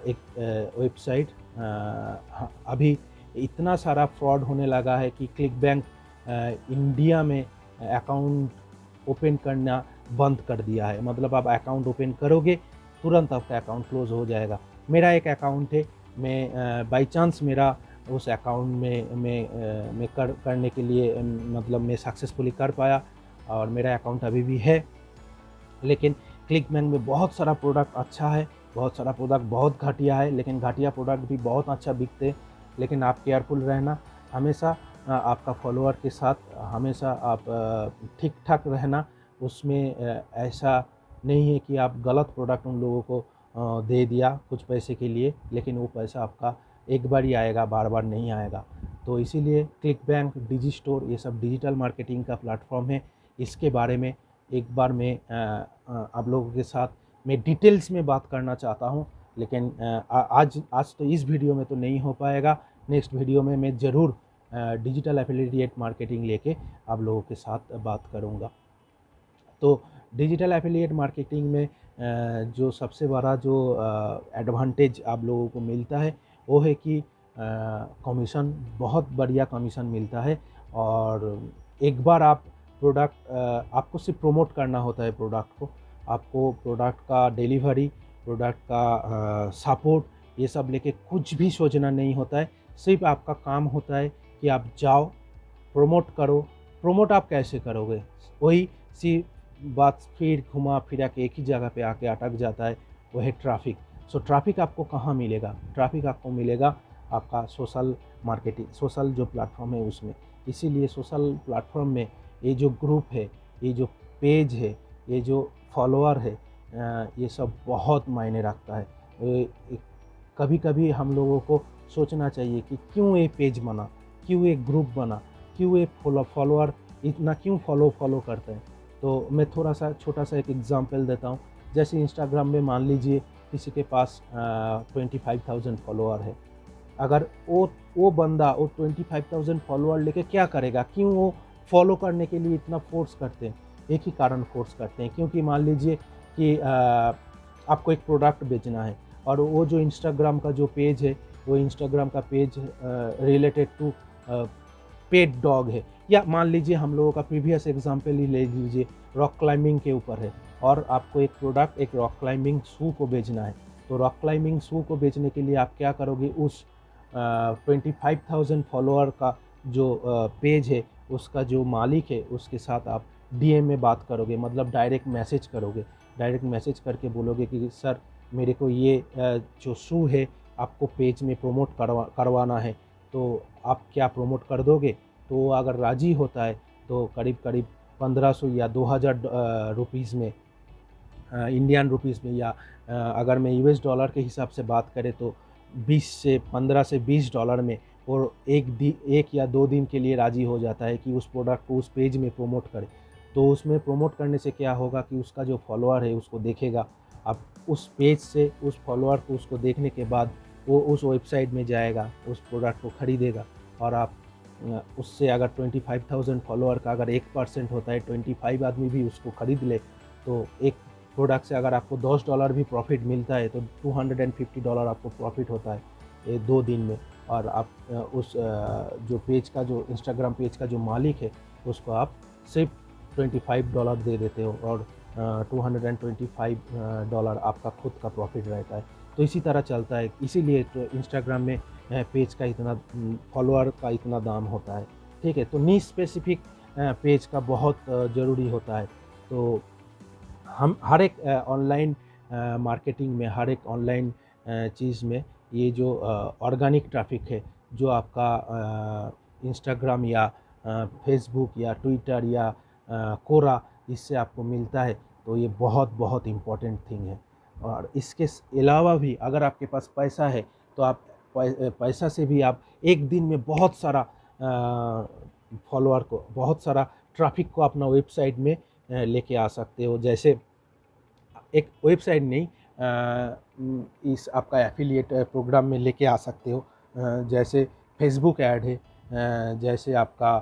एक वेबसाइट। अभी इतना सारा फ्रॉड होने लगा है कि क्लिक बैंक इंडिया में अकाउंट ओपन करना बंद कर दिया है। मतलब आप अकाउंट ओपन करोगे, तुरंत आपका अकाउंट क्लोज़ हो जाएगा। मेरा एक अकाउंट है, मैं बाय चांस मेरा उस अकाउंट में मैं करने के लिए मतलब मैं सक्सेसफुली कर पाया और मेरा अकाउंट अभी भी है। लेकिन क्लिक बैंक में बहुत सारा प्रोडक्ट अच्छा है, बहुत सारा प्रोडक्ट बहुत घटिया है, लेकिन घटिया प्रोडक्ट भी बहुत अच्छा बिकते हैं। लेकिन आप केयरफुल रहना, हमेशा आपका फॉलोअर के साथ हमेशा आप ठीक ठाक रहना। उसमें ऐसा नहीं है कि आप गलत प्रोडक्ट उन लोगों को दे दिया कुछ पैसे के लिए, लेकिन वो पैसा आपका एक बार ही आएगा, बार बार नहीं आएगा। तो इसीलिए क्लिक बैंक, डिजिस्टोर, ये सब डिजिटल मार्केटिंग का प्लेटफॉर्म है। इसके बारे में एक बार मैं आप लोगों के साथ मैं डिटेल्स में बात करना चाहता हूँ, लेकिन आज तो इस वीडियो में तो नहीं हो पाएगा। नेक्स्ट वीडियो में मैं ज़रूर डिजिटल एफिलिएट मार्केटिंग लेके आप लोगों के साथ बात करूँगा। तो डिजिटल एफिलिएट मार्केटिंग में जो सबसे बड़ा जो एडवांटेज आप लोगों को मिलता है वो है कि कमीशन, बहुत बढ़िया कमीशन मिलता है। और एक बार आप प्रोडक्ट, आपको सिर्फ प्रमोट करना होता है प्रोडक्ट को, आपको प्रोडक्ट का डिलीवरी, प्रोडक्ट का सपोर्ट, ये सब लेके कुछ भी सोचना नहीं होता है। सिर्फ आपका काम होता है कि आप जाओ, प्रमोट करो। प्रमोट आप कैसे करोगे? वही सी बात फिर घुमा फिरा के एक ही जगह पे आके अटक जाता है, वो है ट्रैफ़िक। सो ट्रैफ़िक आपको कहाँ मिलेगा? ट्रैफ़िक आपको मिलेगा आपका सोशल मार्केटिंग, सोशल जो प्लेटफ़ॉर्म है उसमें। इसीलिए सोशल प्लेटफ़ॉर्म में ये जो ग्रुप है, ये जो पेज है, ये जो फॉलोअर है, ये सब बहुत मायने रखता है। कभी-कभी हम लोगों को सोचना चाहिए कि क्यों ये पेज बना, क्यों एक ग्रुप बना, क्यों ये फॉलोअर इतना क्यों फॉलो करते हैं। तो मैं थोड़ा सा छोटा सा एक एग्जांपल देता हूँ। जैसे इंस्टाग्राम में मान लीजिए किसी के पास 25,000 फॉलोअर है। अगर वो बंदा वो 25,000 फॉलोअर लेके क्या करेगा? क्यों वो फॉलो करने के लिए इतना फ़ोर्स करते हैं? एक ही कारण फ़ोर्स करते हैं, क्योंकि मान लीजिए कि आपको एक प्रोडक्ट बेचना है और वो जो इंस्टाग्राम का जो पेज है, वो इंस्टाग्राम का page related to pet dog है, या मान लीजिए हम लोगों का प्रीवियस एग्जांपल ही ले लीजिए, रॉक क्लाइंबिंग के ऊपर है और आपको एक प्रोडक्ट, एक रॉक क्लाइंबिंग शू को बेचना है। तो रॉक क्लाइंबिंग शू को बेचने के लिए आप क्या करोगे? उस 25,000 फॉलोअर का जो पेज है, उसका जो मालिक है उसके साथ आप डीएम में बात करोगे, मतलब डायरेक्ट मैसेज करोगे। डायरेक्ट मैसेज करके बोलोगे कि सर मेरे को ये जो शू है आपको पेज में प्रमोट करवाना है, तो आप क्या प्रमोट कर दोगे? तो वो अगर राज़ी होता है तो करीब 1500 या 2000 रुपीज़ में, इंडियन रुपीज़ में, या अगर मैं यूएस डॉलर के हिसाब से बात करें तो 15 से 20 डॉलर में, और एक या 2 दिन के लिए राज़ी हो जाता है कि उस प्रोडक्ट को उस पेज में प्रमोट करे। तो उसमें प्रमोट करने से क्या होगा कि उसका जो फॉलोअर है उसको देखेगा। अब उस पेज से उस फॉलोअर को, उसको देखने के बाद वो उस वेबसाइट में जाएगा, उस प्रोडक्ट को ख़रीदेगा। और आप उससे अगर 25,000 फॉलोअर का अगर 1% होता है, 25 आदमी भी उसको ख़रीद ले, तो एक प्रोडक्ट से अगर आपको $10 भी प्रॉफ़िट मिलता है तो $250 आपको प्रॉफ़िट होता है ये 2 दिन में। और आप उस जो पेज का, जो इंस्टाग्राम पेज का जो मालिक है उसको आप सिर्फ $25 दे देते हो और $225 आपका खुद का प्रॉफ़िट रहता है। तो इसी तरह चलता है, इसीलिए तो इंस्टाग्राम में पेज का इतना, फॉलोअर का इतना दाम होता है। ठीक है, तो नीश स्पेसिफिक पेज का बहुत ज़रूरी होता है। तो हम हर एक ऑनलाइन मार्केटिंग में, हर एक ऑनलाइन चीज़ में ये जो ऑर्गेनिक ट्रैफिक है, जो आपका इंस्टाग्राम या फेसबुक या ट्विटर या कोरा, इससे आपको मिलता है, तो ये बहुत बहुत इम्पोर्टेंट थिंग है। और इसके अलावा भी अगर आपके पास पैसा है तो आप पैसा से भी आप एक दिन में बहुत सारा फॉलोअर को, बहुत सारा ट्रैफिक को अपना वेबसाइट में लेके आ सकते हो। जैसे एक वेबसाइट नहीं, इस आपका एफिलिएट प्रोग्राम में लेके आ सकते हो। जैसे फेसबुक ऐड है, जैसे आपका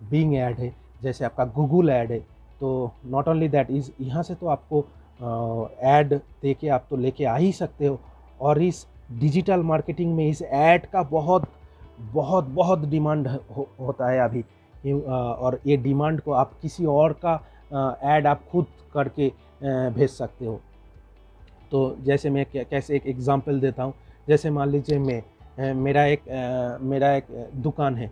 बिंग ऐड है, जैसे आपका गूगल ऐड है। तो नॉट ओनली दैट इज़, यहाँ से तो आपको ऐड दे के आप तो लेके आ ही सकते हो। और इस डिजिटल मार्केटिंग में इस ऐड का बहुत बहुत बहुत डिमांड होता है अभी। और ये डिमांड को आप किसी और का ऐड आप खुद करके भेज सकते हो। तो जैसे मैं कैसे एक एग्ज़ाम्पल देता हूँ। जैसे मान लीजिए मैं मेरा एक दुकान है,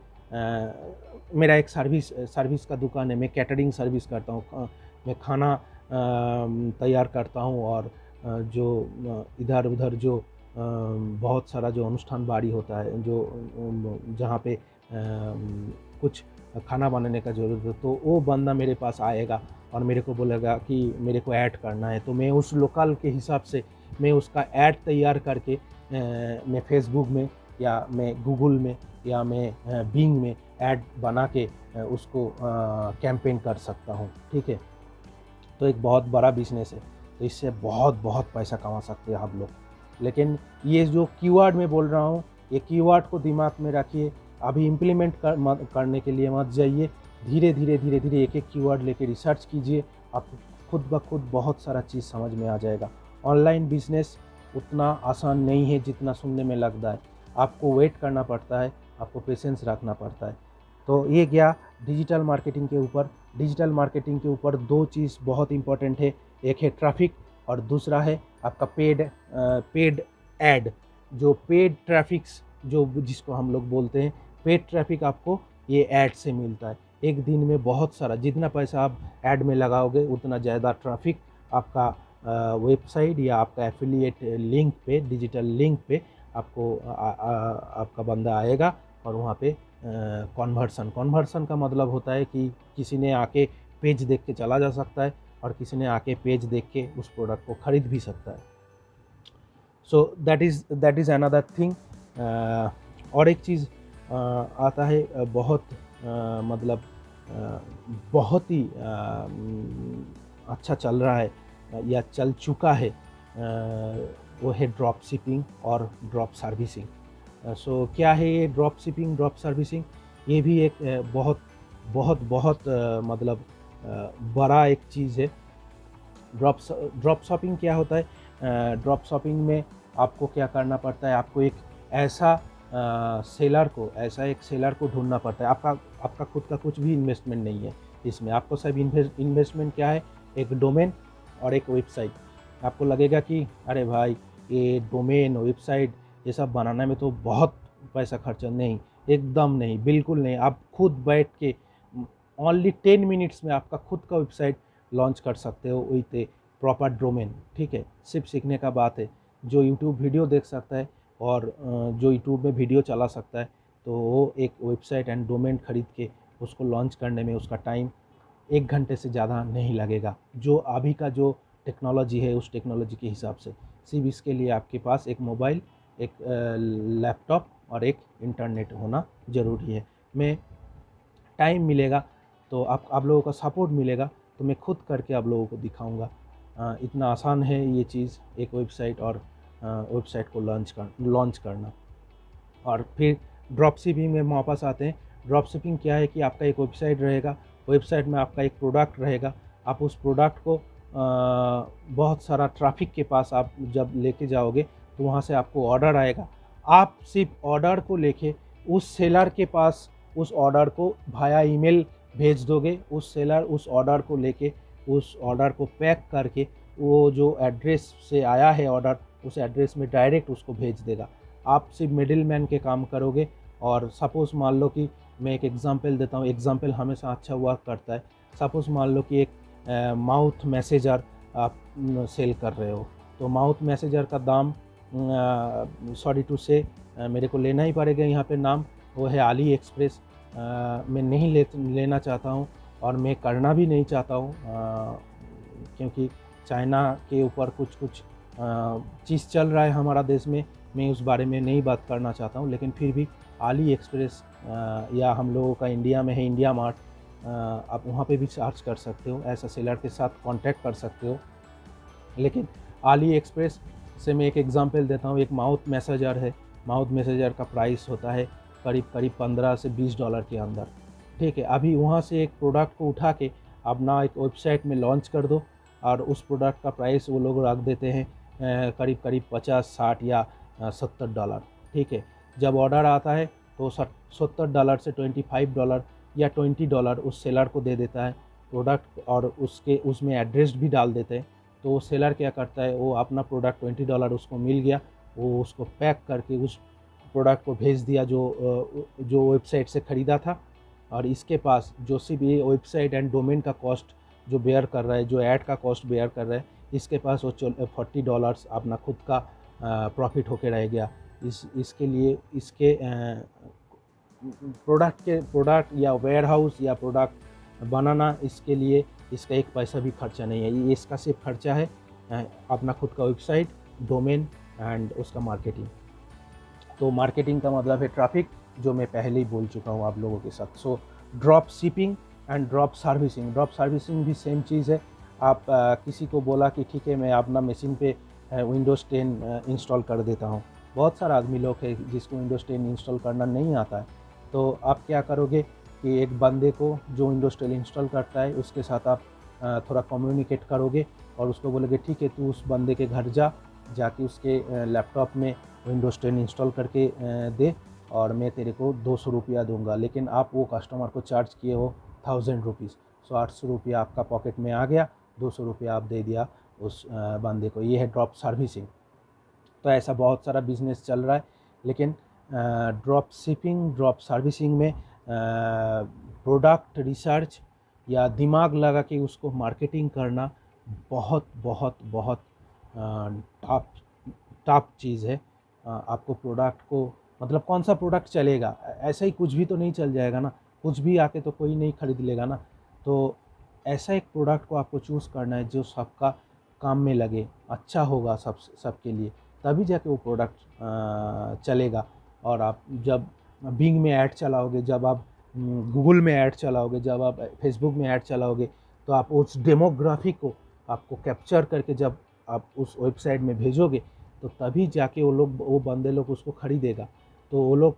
मेरा एक सर्विस का दुकान है। मैं कैटरिंग सर्विस करता हूँ, मैं खाना तैयार करता हूँ। और जो इधर उधर जो बहुत सारा जो अनुष्ठान बाड़ी होता है, जो जहाँ पे कुछ खाना बनाने का ज़रूरत है, तो वो बंदा मेरे पास आएगा और मेरे को बोलेगा कि मेरे को ऐड करना है। तो मैं उस लोकल के हिसाब से मैं उसका ऐड तैयार करके मैं फेसबुक में, या मैं गूगल में, या मैं बिंग में ऐड बना के उसको कैंपेन कर सकता हूँ। ठीक है, तो एक बहुत बड़ा बिज़नेस है। तो इससे बहुत बहुत पैसा कमा सकते हैं आप लोग। लेकिन ये जो कीवर्ड मैं बोल रहा हूँ, ये कीवर्ड को दिमाग में रखिए। अभी इम्प्लीमेंट करने के लिए मत जाइए। धीरे धीरे एक एक कीवर्ड लेके रिसर्च कीजिए, आपको खुद ब खुद बहुत सारा चीज़ समझ में आ जाएगा। ऑनलाइन बिज़नेस उतना आसान नहीं है जितना सुनने में लगता है। आपको वेट करना पड़ता है, आपको पेशेंस रखना पड़ता है। तो ये गया डिजिटल मार्केटिंग के ऊपर। डिजिटल मार्केटिंग के ऊपर 2 चीज़ बहुत इम्पोर्टेंट है, एक है ट्रैफिक और दूसरा है आपका पेड ऐड। जो पेड ट्रैफिक्स जो जिसको हम लोग बोलते हैं, पेड ट्रैफिक आपको ये ऐड से मिलता है। एक दिन में बहुत सारा, जितना पैसा आप ऐड में लगाओगे उतना ज़्यादा ट्रैफिक आपका वेबसाइट या आपका एफिलिएट लिंक पे, डिजिटल लिंक पे आपको आपका बंदा आएगा और वहाँ पे कन्वर्सन का मतलब होता है कि किसी ने आके पेज देख के चला जा सकता है और किसी ने आके पेज देख के उस प्रोडक्ट को ख़रीद भी सकता है। So that is another thing. और एक चीज़ आता है बहुत मतलब बहुत ही अच्छा चल रहा है या चल चुका है, वो है ड्रॉप शिपिंग और ड्रॉप सर्विसिंग। सो क्या है ये ड्रॉप शिपिंग, ड्रॉप सर्विसिंग? ये भी एक बहुत बहुत बहुत मतलब बड़ा एक चीज़ है। ड्रॉप शॉपिंग क्या होता है? ड्रॉप शॉपिंग में आपको क्या करना पड़ता है, आपको एक ऐसा एक सेलर को ढूंढना पड़ता है। आपका खुद का कुछ भी इन्वेस्टमेंट नहीं है इसमें। आपको सब इन्वेस्टमेंट क्या है, एक डोमेन और एक वेबसाइट। आपको लगेगा कि अरे भाई ये डोमेन, वेबसाइट ये सब बनाने में तो बहुत पैसा खर्चा। नहीं, एकदम नहीं, बिल्कुल नहीं। आप खुद बैठ के ओनली 10 मिनट्स में आपका खुद का वेबसाइट लॉन्च कर सकते हो विथ ए प्रॉपर डोमेन। ठीक है, सिर्फ सीखने का बात है। जो यूट्यूब वीडियो देख सकता है और जो यूट्यूब में वीडियो चला सकता है, तो वो एक वेबसाइट एंड डोमेन ख़रीद के उसको लॉन्च करने में उसका टाइम 1 घंटे से ज़्यादा नहीं लगेगा। जो अभी का जो टेक्नोलॉजी है उस टेक्नोलॉजी के हिसाब से। सिर्फ इसके लिए आपके पास एक मोबाइल, एक लैपटॉप और एक इंटरनेट होना ज़रूरी है। मैं टाइम मिलेगा तो आप लोगों का सपोर्ट मिलेगा तो मैं खुद करके आप लोगों को दिखाऊंगा। इतना आसान है ये चीज़, एक वेबसाइट और वेबसाइट को लॉन्च करना। और फिर ड्रॉप शिपिंग में वापस आते हैं। ड्रॉप शिपिंग क्या है कि आपका एक वेबसाइट रहेगा, वेबसाइट में आपका एक प्रोडक्ट रहेगा। आप उस प्रोडक्ट को बहुत सारा ट्रैफिक के पास आप जब लेके जाओगे तो वहाँ से आपको ऑर्डर आएगा। आप सिर्फ ऑर्डर को लेके उस सेलर के पास उस ऑर्डर को भाया ईमेल भेज दोगे। उस सेलर उस ऑर्डर को लेके, उस ऑर्डर को पैक करके वो जो एड्रेस से आया है ऑर्डर, उस एड्रेस में डायरेक्ट उसको भेज देगा। आप सिर्फ मिडिल मैन के काम करोगे। और सपोज़ मान लो कि मैं एक एग्ज़ाम्पल देता हूँ, एग्ज़ाम्पल हमेशा अच्छा वर्क करता है। सपोज़ मान लो कि एक माउथ मैसेजर आप सेल कर रहे हो, तो माउथ मैसेजर का दाम सॉरी टू से मेरे को लेना ही पड़ेगा यहाँ पे नाम, वो है अली एक्सप्रेस। मैं नहीं लेना चाहता हूँ और मैं करना भी नहीं चाहता हूँ, क्योंकि चाइना के ऊपर कुछ चीज़ चल रहा है हमारा देश में। मैं उस बारे में नहीं बात करना चाहता हूँ, लेकिन फिर भी अली एक्सप्रेस या हम लोगों का इंडिया में है इंडिया मार्ट, आप वहाँ पे भी सर्च कर सकते हो, ऐसा सेलर के साथ कांटेक्ट कर सकते हो। लेकिन अली एक्सप्रेस से मैं एक एग्ज़ाम्पल देता हूँ। एक माउथ मैसेजर है, माउथ मैसेजर का प्राइस होता है करीब 15 से 20 डॉलर के अंदर। ठीक है, अभी वहाँ से एक प्रोडक्ट को उठा के अपना एक वेबसाइट में लॉन्च कर दो और उस प्रोडक्ट का प्राइस वो लोग रख देते हैं करीब 50, 60 या 70 डॉलर। ठीक है, जब ऑर्डर आता है तो 70 डॉलर से 25 डॉलर या 20 डॉलर उस सेलर को दे देता है प्रोडक्ट, और उसमें एड्रेस भी डाल देते हैं। तो वो सेलर क्या करता है, वो अपना प्रोडक्ट 20 डॉलर उसको मिल गया, वो उसको पैक करके उस प्रोडक्ट को भेज दिया जो वेबसाइट से ख़रीदा था। और इसके पास जो सिर्फ ये वेबसाइट एंड डोमेन का कॉस्ट जो बेयर कर रहा है, जो ऐड का कॉस्ट बेयर कर रहा है, इसके पास वो 40 डॉलर्स अपना खुद का प्रॉफिट होके रह गया। इसके लिए इसके प्रोडक्ट या वेयरहाउस या प्रोडक्ट बनाना, इसके लिए इसका एक पैसा भी खर्चा नहीं है। ये इसका सिर्फ खर्चा है अपना खुद का वेबसाइट, डोमेन एंड उसका मार्केटिंग। तो मार्केटिंग का मतलब है ट्रैफिक, जो मैं पहले ही बोल चुका हूँ आप लोगों के साथ। So drop shipping and drop servicing. Drop servicing भी सेम चीज़ है। आप किसी को बोला कि ठीक है मैं अपना मशीन पे विंडोज़ 10 इंस्टॉल कर देता हूँ। बहुत सारा आदमी लोग है जिसको विंडोज़ 10 इंस्टॉल करना नहीं आता है। तो आप क्या करोगे कि एक बंदे को जो विंडोज़ 10 इंस्टॉल करता है उसके साथ आप थोड़ा कम्युनिकेट करोगे और उसको बोलोगे ठीक है तू उस बंदे के घर जा जाके उसके लैपटॉप में विंडोज़ 10 इंस्टॉल करके दे और मैं तेरे को 200 रुपया दूँगा। लेकिन आप वो कस्टमर को चार्ज किए हो 1000 रुपीज़, सो 800 रुपया आपका पॉकेट में आ गया, 200 रुपया आप दे दिया उस बंदे को। ये है ड्रॉप सर्विसिंग। तो ऐसा बहुत सारा बिजनेस चल रहा है, लेकिन ड्रॉप शिपिंग, ड्रॉप सर्विसिंग में प्रोडक्ट रिसर्च या दिमाग लगा के उसको मार्केटिंग करना बहुत बहुत बहुत टफ टफ चीज़ है। आपको प्रोडक्ट को मतलब कौन सा प्रोडक्ट चलेगा, ऐसा ही कुछ भी तो नहीं चल जाएगा ना, कुछ भी आके तो कोई नहीं खरीद लेगा ना। तो ऐसा एक प्रोडक्ट को आपको चूज़ करना है जो सबका काम में लगे, अच्छा होगा सबके लिए, तभी जाके वो प्रोडक्ट चलेगा। और आप जब बिंग में ऐड चलाओगे, जब आप गूगल में ऐड चलाओगे, जब आप फेसबुक में ऐड चलाओगे, तो आप उस डेमोग्राफी को आपको कैप्चर करके जब आप उस वेबसाइट में भेजोगे, तो तभी जाके वो बंदे लोग उसको खरीदेगा। तो वो लोग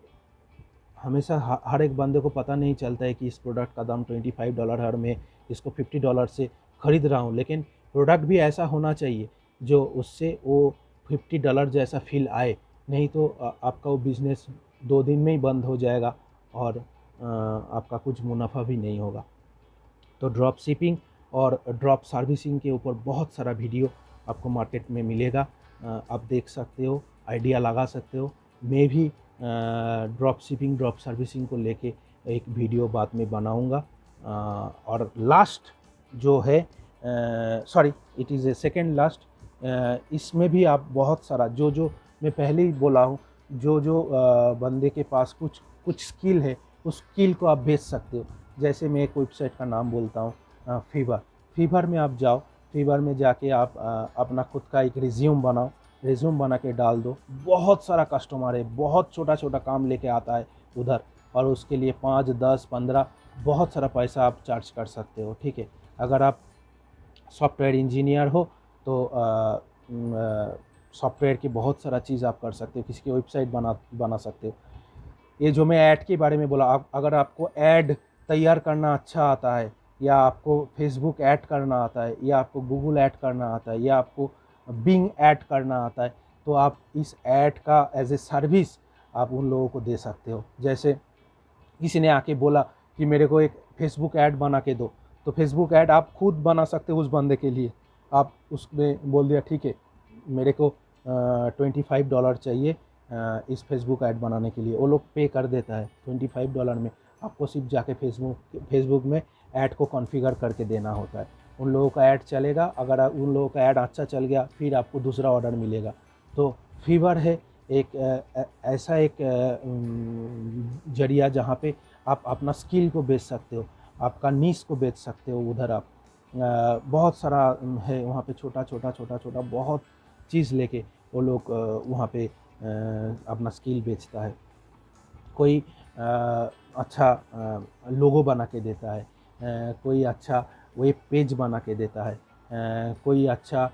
हमेशा हर एक बंदे को पता नहीं चलता है कि इस प्रोडक्ट का दाम $25 है और मैं इसको $50 से ख़रीद रहा हूँ। लेकिन प्रोडक्ट भी ऐसा होना चाहिए जो उससे वो $50 जैसा फील आए, नहीं तो आपका वो बिज़नेस 2 दिन में ही बंद हो जाएगा और आपका कुछ मुनाफा भी नहीं होगा। तो ड्रॉप शिपिंग और ड्रॉप सर्विसिंग के ऊपर बहुत सारा वीडियो आपको मार्केट में मिलेगा, आप देख सकते हो, आइडिया लगा सकते हो। मैं भी ड्रॉप शिपिंग, ड्रॉप सर्विसिंग को लेके एक वीडियो बाद में बनाऊंगा। और लास्ट जो है, sorry it is a second last, इसमें भी आप बहुत सारा जो मैं पहले ही बोला हूँ, जो बंदे के पास कुछ स्किल है, उस स्किल को आप बेच सकते हो। जैसे मैं एक वेबसाइट का नाम बोलता हूँ, फीवर में आप जाओ, फीवर में जाके आप अपना खुद का एक रिज्यूम बनाओ, रिज्यूम बना के डाल दो। बहुत सारा कस्टमर है, बहुत छोटा छोटा काम लेके आता है उधर, और उसके लिए 5, 10, 15 बहुत सारा पैसा आप चार्ज कर सकते हो, ठीक है। अगर आप सॉफ्टवेयर इंजीनियर हो तो सॉफ्टवेयर की बहुत सारा चीज़ आप कर सकते हो, किसी की वेबसाइट बना सकते हो। ये जो मैं ऐड के बारे में बोला, अगर आपको ऐड तैयार करना अच्छा आता है, या आपको फेसबुक ऐड करना आता है, या आपको गूगल ऐड करना आता है, या आपको बिंग ऐड करना आता है, तो आप इस ऐड का एज ए सर्विस आप उन लोगों को दे सकते हो। जैसे किसी ने आके बोला कि मेरे को एक फेसबुक ऐड बना के दो, तो फेसबुक ऐड आप खुद बना सकते हो उस बंदे के लिए। आप उसमें बोल दिया ठीक है मेरे को $25 चाहिए इस फेसबुक ऐड बनाने के लिए, वो लोग पे कर देता है। $25 में आपको सिर्फ जाके फेसबुक में ऐड को कॉन्फ़िगर करके देना होता है। उन लोगों का ऐड चलेगा, अगर उन लोगों का ऐड अच्छा चल गया फिर आपको दूसरा ऑर्डर मिलेगा। तो फीवर है एक ऐसा एक जरिया जहाँ पे आप अपना स्किल को बेच सकते हो, आपका नीश को बेच सकते हो। उधर आप बहुत सारा है वहाँ पे, छोटा छोटा बहुत चीज़ लेके वो लोग वहाँ पे अपना स्किल बेचता है। कोई अच्छा लोगो बना के देता है, कोई अच्छा वेब पेज बना के देता है, कोई अच्छा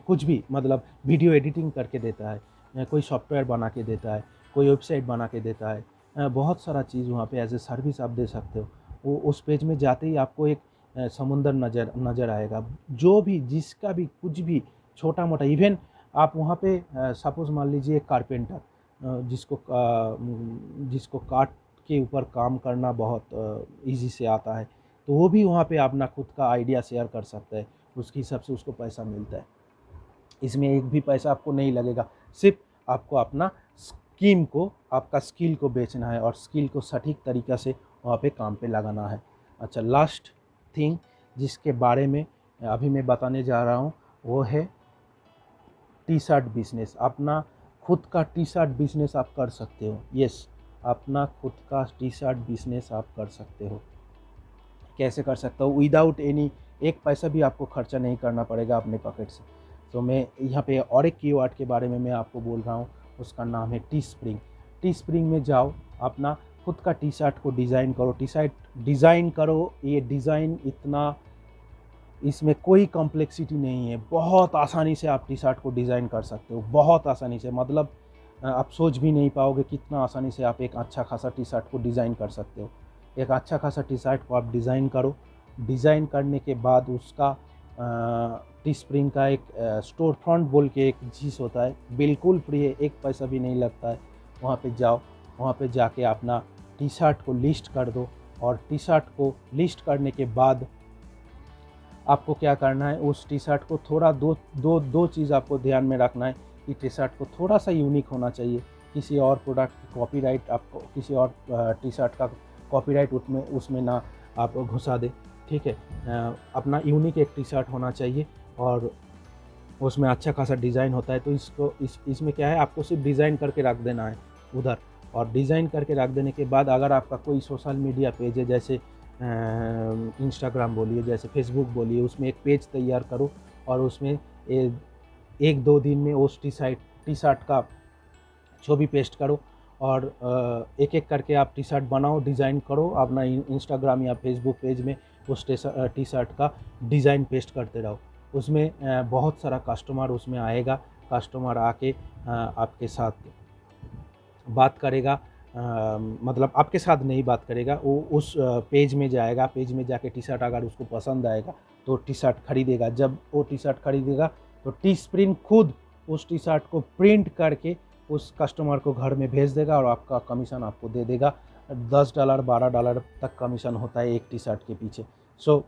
कुछ भी मतलब वीडियो एडिटिंग करके देता है, कोई सॉफ्टवेयर बना के देता है, कोई वेबसाइट बना के देता है। बहुत सारा चीज़ वहाँ पे एज ए सर्विस आप दे सकते हो। वो उस पेज में जाते ही आपको एक समुंदर नज़र आएगा। जो भी जिसका भी कुछ भी छोटा मोटा, इवन आप वहाँ पे सपोज़ मान लीजिए कारपेंटर जिसको काट के ऊपर काम करना बहुत इजी से आता है, तो वो भी वहाँ पे अपना खुद का आइडिया शेयर कर सकता है, उसके हिसाब से उसको पैसा मिलता है। इसमें एक भी पैसा आपको नहीं लगेगा, सिर्फ आपको अपना आपका स्किल को बेचना है और स्किल को सटीक तरीक़ा से वहाँ पे काम पे लगाना है। अच्छा, लास्ट थिंग जिसके बारे में अभी मैं बताने जा रहा हूँ वो है टी शर्ट बिजनेस। अपना खुद का टी शर्ट बिजनेस आप कर सकते हो। यस, अपना खुद का टी शर्ट बिजनेस आप कर सकते हो। कैसे कर सकता हो? विदाउट एनी, एक पैसा भी आपको खर्चा नहीं करना पड़ेगा अपने पॉकेट से। तो मैं यहाँ पे और एक कीवर्ड के बारे में मैं आपको बोल रहा हूँ, उसका नाम है टी स्प्रिंग। टी स्प्रिंग में जाओ, अपना खुद का टी शर्ट को डिज़ाइन करो, टी शर्ट डिज़ाइन करो। ये डिज़ाइन इतना, इसमें कोई कॉम्प्लेक्सिटी नहीं है, बहुत आसानी से आप टी शर्ट को डिज़ाइन कर सकते हो, बहुत आसानी से। मतलब आप सोच भी नहीं पाओगे कितना आसानी से आप एक अच्छा खासा टी शर्ट को डिज़ाइन कर सकते हो। एक अच्छा खासा टी शर्ट को आप डिज़ाइन करो, डिज़ाइन करने के बाद उसका टी स्प्रिंग का एक स्टोर फ्रंट बोल के एक चीज़ होता है, बिल्कुल फ्री है, एक पैसा भी नहीं लगता है। वहाँ पे जाओ, वहाँ पे जाके अपना टी शर्ट को लिस्ट कर दो, और टी शर्ट को लिस्ट करने के बाद आपको क्या करना है, उस टी शर्ट को थोड़ा दो चीज़ आपको ध्यान में रखना है कि टी शर्ट को थोड़ा सा यूनिक होना चाहिए। किसी और प्रोडक्ट की कॉपीराइट, आपको किसी और टी शर्ट का कॉपीराइट उसमें ना आप घुसा दे, ठीक है। अपना यूनिक एक टी शर्ट होना चाहिए, और उसमें अच्छा खासा डिज़ाइन होता है। तो इसमें क्या है, आपको सिर्फ डिज़ाइन करके रख देना है उधर, और डिज़ाइन करके रख देने के बाद अगर आपका कोई सोशल मीडिया पेज है, जैसे इंस्टाग्राम बोलिए, जैसे फेसबुक बोलिए, उसमें एक पेज तैयार करो, और उसमें 1-2 दिन में उस टी शर्ट का छवि पेस्ट करो, और एक एक करके आप टी शर्ट बनाओ, डिज़ाइन करो अपना इंस्टाग्राम या फेसबुक पेज में, उस टी शर्ट का डिज़ाइन पेस्ट करते रहो। उसमें बहुत सारा कस्टमर उसमें आएगा, कस्टमर आके आपके साथ बात करेगा, मतलब आपके साथ नहीं बात करेगा, वो उस पेज में जाएगा, पेज में जाके टी शर्ट अगर उसको पसंद आएगा तो टी शर्ट खरीदेगा। जब वो टी शर्ट खरीदेगा तो टी स्प्रिंग खुद उस टी शर्ट को प्रिंट करके उस कस्टमर को घर में भेज देगा, और आपका कमीशन आपको दे देगा। $10 $12 तक कमीशन होता है एक टी शर्ट के पीछे। सो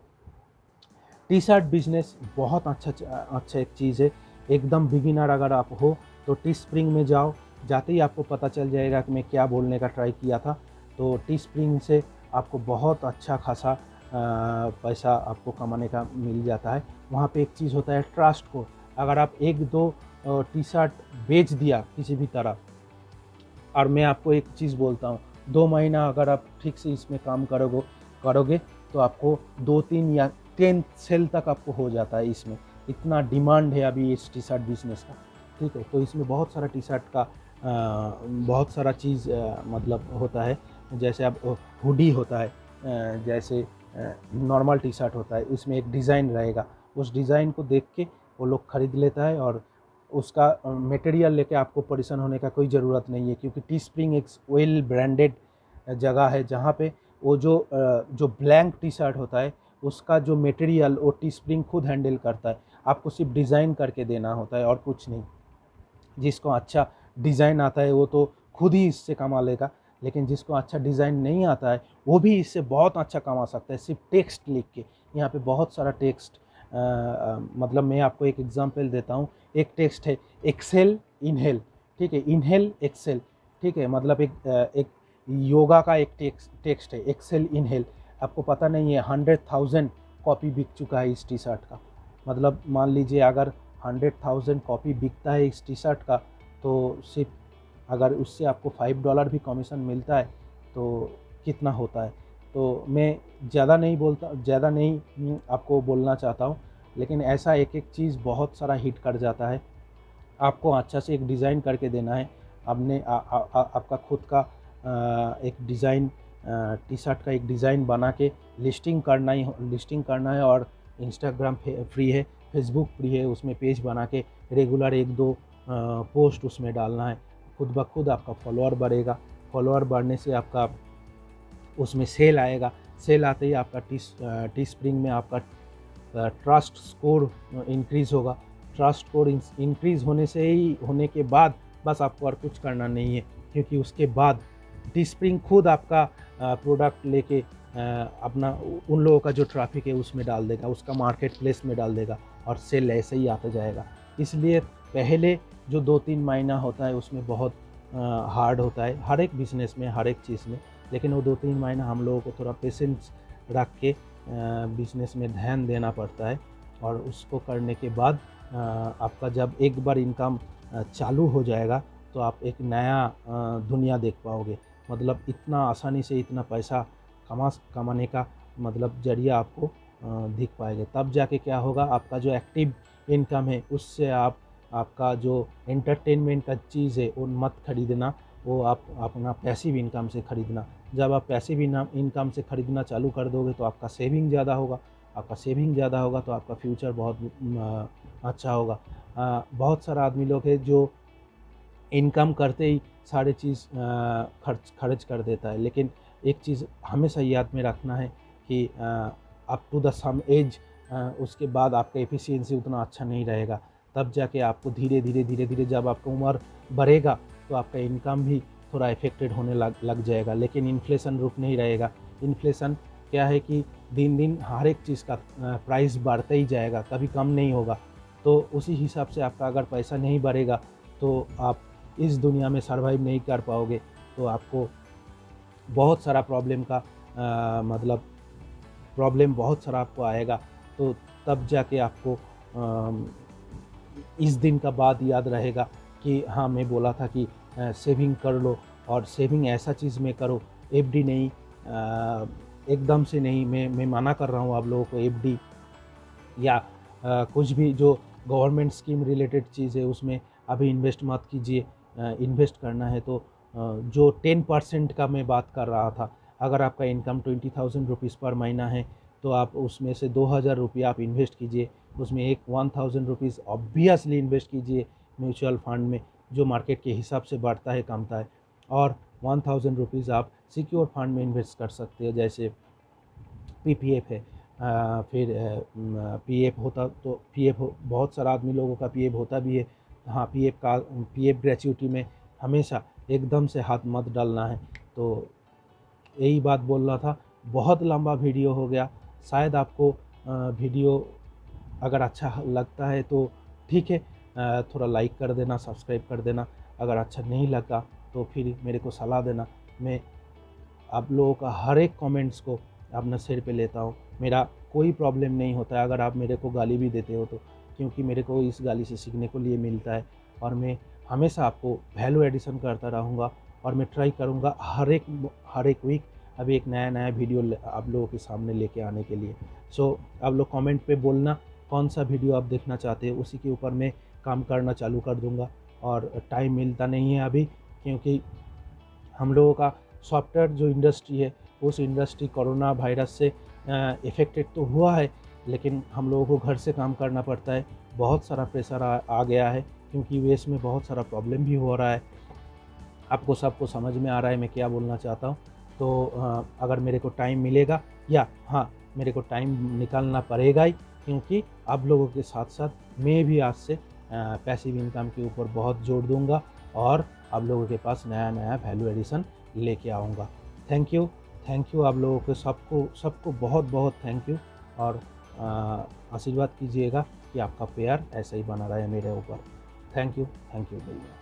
टी शर्ट बिजनेस बहुत अच्छा एक चीज़ है। एकदम बिगिनर अगर आप हो तो टी स्प्रिंग में जाओ, जाते ही आपको पता चल जाएगा कि मैं क्या बोलने का ट्राई किया था। तो टी स्प्रिंग से आपको बहुत अच्छा खासा पैसा आपको कमाने का मिल जाता है। वहाँ पे एक चीज़ होता है ट्रस्ट को, अगर आप 1-2 टी शर्ट बेच दिया किसी भी तरह, और मैं आपको एक चीज़ बोलता हूँ, 2 महीना अगर आप ठीक से इसमें काम करोगे तो आपको 2-3 या 10 सेल तक आपको हो जाता है। इसमें इतना डिमांड है अभी इस टी शर्ट बिजनेस का, ठीक है। तो इसमें बहुत सारा टी शर्ट का बहुत सारा चीज़ मतलब होता है। जैसे अब हुडी होता है, जैसे नॉर्मल टी शर्ट होता है, उसमें एक डिज़ाइन रहेगा, उस डिज़ाइन को देख के वो लोग ख़रीद लेता है, और उसका मटेरियल लेके आपको परेशान होने का कोई ज़रूरत नहीं है, क्योंकि टी स्प्रिंग एक वेल ब्रांडेड जगह है, जहाँ पे वो जो ब्लैंक टी शर्ट होता है उसका जो मटेरियल वो टी स्प्रिंग खुद हैंडल करता है। आपको सिर्फ डिज़ाइन करके देना होता है और कुछ नहीं। जिसको अच्छा डिज़ाइन आता है वो तो खुद ही इससे कमा लेगा, लेकिन जिसको अच्छा डिज़ाइन नहीं आता है वो भी इससे बहुत अच्छा कमा सकता है, सिर्फ टेक्स्ट लिख के। यहाँ पे बहुत सारा टेक्स्ट, मतलब मैं आपको एक एग्जांपल देता हूँ। एक टेक्स्ट है एक्सेल इनहेल, ठीक है, इनहेल एक्सेल, ठीक है, मतलब एक योगा का एक टेक्स्ट है एक्सेल इनहेल। आपको पता नहीं है 100,000 कॉपी बिक चुका है इस टी शर्ट का। मतलब मान लीजिए अगर 100,000 कॉपी बिकता है इस टी शर्ट का, तो सिर्फ अगर उससे आपको $5 भी कमीशन मिलता है तो कितना होता है। तो मैं ज़्यादा नहीं आपको बोलना चाहता हूँ, लेकिन ऐसा एक एक चीज़ बहुत सारा हिट कर जाता है। आपको अच्छा से एक डिज़ाइन करके देना है। आपका खुद का एक डिज़ाइन, टी शर्ट का एक डिज़ाइन बना के लिस्टिंग करना है, और इंस्टाग्राम फ्री है, फेसबुक फ्री है, उसमें पेज बना के रेगुलर 1-2 पोस्ट उसमें डालना है। खुद ब खुद आपका फॉलोअर बढ़ेगा, फॉलोअर बढ़ने से आपका उसमें सेल आएगा, सेल आते ही आपका टी स्प्रिंग में आपका ट्रस्ट स्कोर इंक्रीज़ होगा। ट्रस्ट स्कोर इंक्रीज़ होने के बाद बस आपको और कुछ करना नहीं है, क्योंकि उसके बाद टी स्प्रिंग खुद आपका प्रोडक्ट लेके अपना उन लोगों का जो ट्रैफिक है उसमें डाल देगा, उसका मार्केट प्लेस में डाल देगा, और सेल ऐसे ही आता जाएगा। इसलिए पहले जो 2-3 महीना होता है उसमें बहुत हार्ड होता है, हर एक बिज़नेस में, हर एक चीज़ में, लेकिन वो 2-3 महीना हम लोगों को थोड़ा पेशेंस रख के बिज़नेस में ध्यान देना पड़ता है। और उसको करने के बाद आपका जब एक बार इनकम चालू हो जाएगा तो आप एक नया दुनिया देख पाओगे। मतलब इतना आसानी से इतना पैसा कमाने का मतलब ज़रिया आपको दिख पाएगा। तब जाके क्या होगा, आपका जो एक्टिव इनकम है उससे आपका जो एंटरटेनमेंट का चीज़ है वो मत खरीदना, वो आप अपना पैसिव इनकम से खरीदना। जब आप पैसिव इनकम से खरीदना चालू कर दोगे तो आपका सेविंग ज़्यादा होगा, तो आपका फ्यूचर बहुत अच्छा होगा। बहुत सारा आदमी लोग है जो इनकम करते ही सारे चीज़ खर्च कर देता है, लेकिन एक चीज़ हमेशा याद में रखना है कि up to the some age उसके बाद आपका एफिशिएंसी उतना अच्छा नहीं रहेगा। तब जाके आपको धीरे धीरे जब आपका उम्र बढ़ेगा तो आपका इनकम भी थोड़ा इफ़ेक्टेड होने लग जाएगा। लेकिन इन्फ्लेशन रुक नहीं रहेगा। इन्फ्लेशन क्या है कि दिन दिन हर एक चीज़ का प्राइस बढ़ता ही जाएगा, कभी कम नहीं होगा। तो उसी हिसाब से आपका अगर पैसा नहीं बढ़ेगा तो आप इस दुनिया में सर्वाइव नहीं कर पाओगे। तो आपको बहुत सारा मतलब प्रॉब्लम बहुत सारा आपको आएगा। तो तब जाके आपको इस दिन का बाद याद रहेगा कि हाँ, मैं बोला था कि सेविंग कर लो, और सेविंग ऐसा चीज़ में करो, एफडी नहीं, एकदम से नहीं। मैं मना कर रहा हूँ आप लोगों को एफडी या कुछ भी जो गवर्नमेंट स्कीम रिलेटेड चीज़ है उसमें अभी इन्वेस्ट मत कीजिए। इन्वेस्ट करना है तो जो 10% का मैं बात कर रहा था, अगर आपका इनकम 20,000 रुपीज़ पर महीना है तो आप उसमें से 2,000 रुपया आप इन्वेस्ट कीजिए। उसमें एक 1,000 रुपीज़ ऑब्वियसली इन्वेस्ट कीजिए म्यूचुअल फंड में, जो मार्केट के हिसाब से बढ़ता है कमता है। और 1,000 रुपीज़ आप सिक्योर फंड में इन्वेस्ट कर सकते हैं, जैसे पीपीएफ है। फिर पीएफ होता तो पीएफ बहुत सारा आदमी लोगों का पीएफ होता भी है। हाँ, पीएफ ग्रेच्युटी में हमेशा एकदम से हाथ मत डालना है। तो यही बात बोल रहा था। बहुत लंबा वीडियो हो गया। शायद आपको वीडियो अगर अच्छा लगता है तो ठीक है, थोड़ा लाइक कर देना, सब्सक्राइब कर देना। अगर अच्छा नहीं लगा तो फिर मेरे को सलाह देना। मैं आप लोगों का हर एक कमेंट्स को अपना सिर पे लेता हूँ। मेरा कोई प्रॉब्लम नहीं होता है अगर आप मेरे को गाली भी देते हो तो, क्योंकि मेरे को इस गाली से सीखने को लिए मिलता है। और मैं हमेशा आपको वैल्यू एडिशन करता रहूँगा, और मैं ट्राई करूँगा हर एक वीक अभी एक नया वीडियो आप लोगों के सामने लेके आने के लिए। सो आप लोग कमेंट पे बोलना कौन सा वीडियो आप देखना चाहते हो, उसी के ऊपर मैं काम करना चालू कर दूँगा। और टाइम मिलता नहीं है अभी, क्योंकि हम लोगों का सॉफ्टवेयर जो इंडस्ट्री है उस इंडस्ट्री कोरोना वायरस से इफ़ेक्टेड तो हुआ है, लेकिन हम लोगों को घर से काम करना पड़ता है। बहुत सारा प्रेशर आ गया है, क्योंकि यूएस में बहुत सारा प्रॉब्लम भी हो रहा है। आपको सबको समझ में आ रहा है मैं क्या बोलना चाहता हूँ। तो अगर मेरे को टाइम मिलेगा, या हाँ, मेरे को टाइम निकालना पड़ेगा ही, क्योंकि आप लोगों के साथ साथ मैं भी आज से पैसिव इनकम के ऊपर बहुत जोर दूंगा, और आप लोगों के पास नया वैल्यू एडिशन लेके आऊँगा। थैंक यू आप लोगों को सबको बहुत बहुत थैंक यू। और आशीर्वाद कीजिएगा कि आपका प्यार ऐसे ही बना रहे मेरे ऊपर। थैंक यू भैया।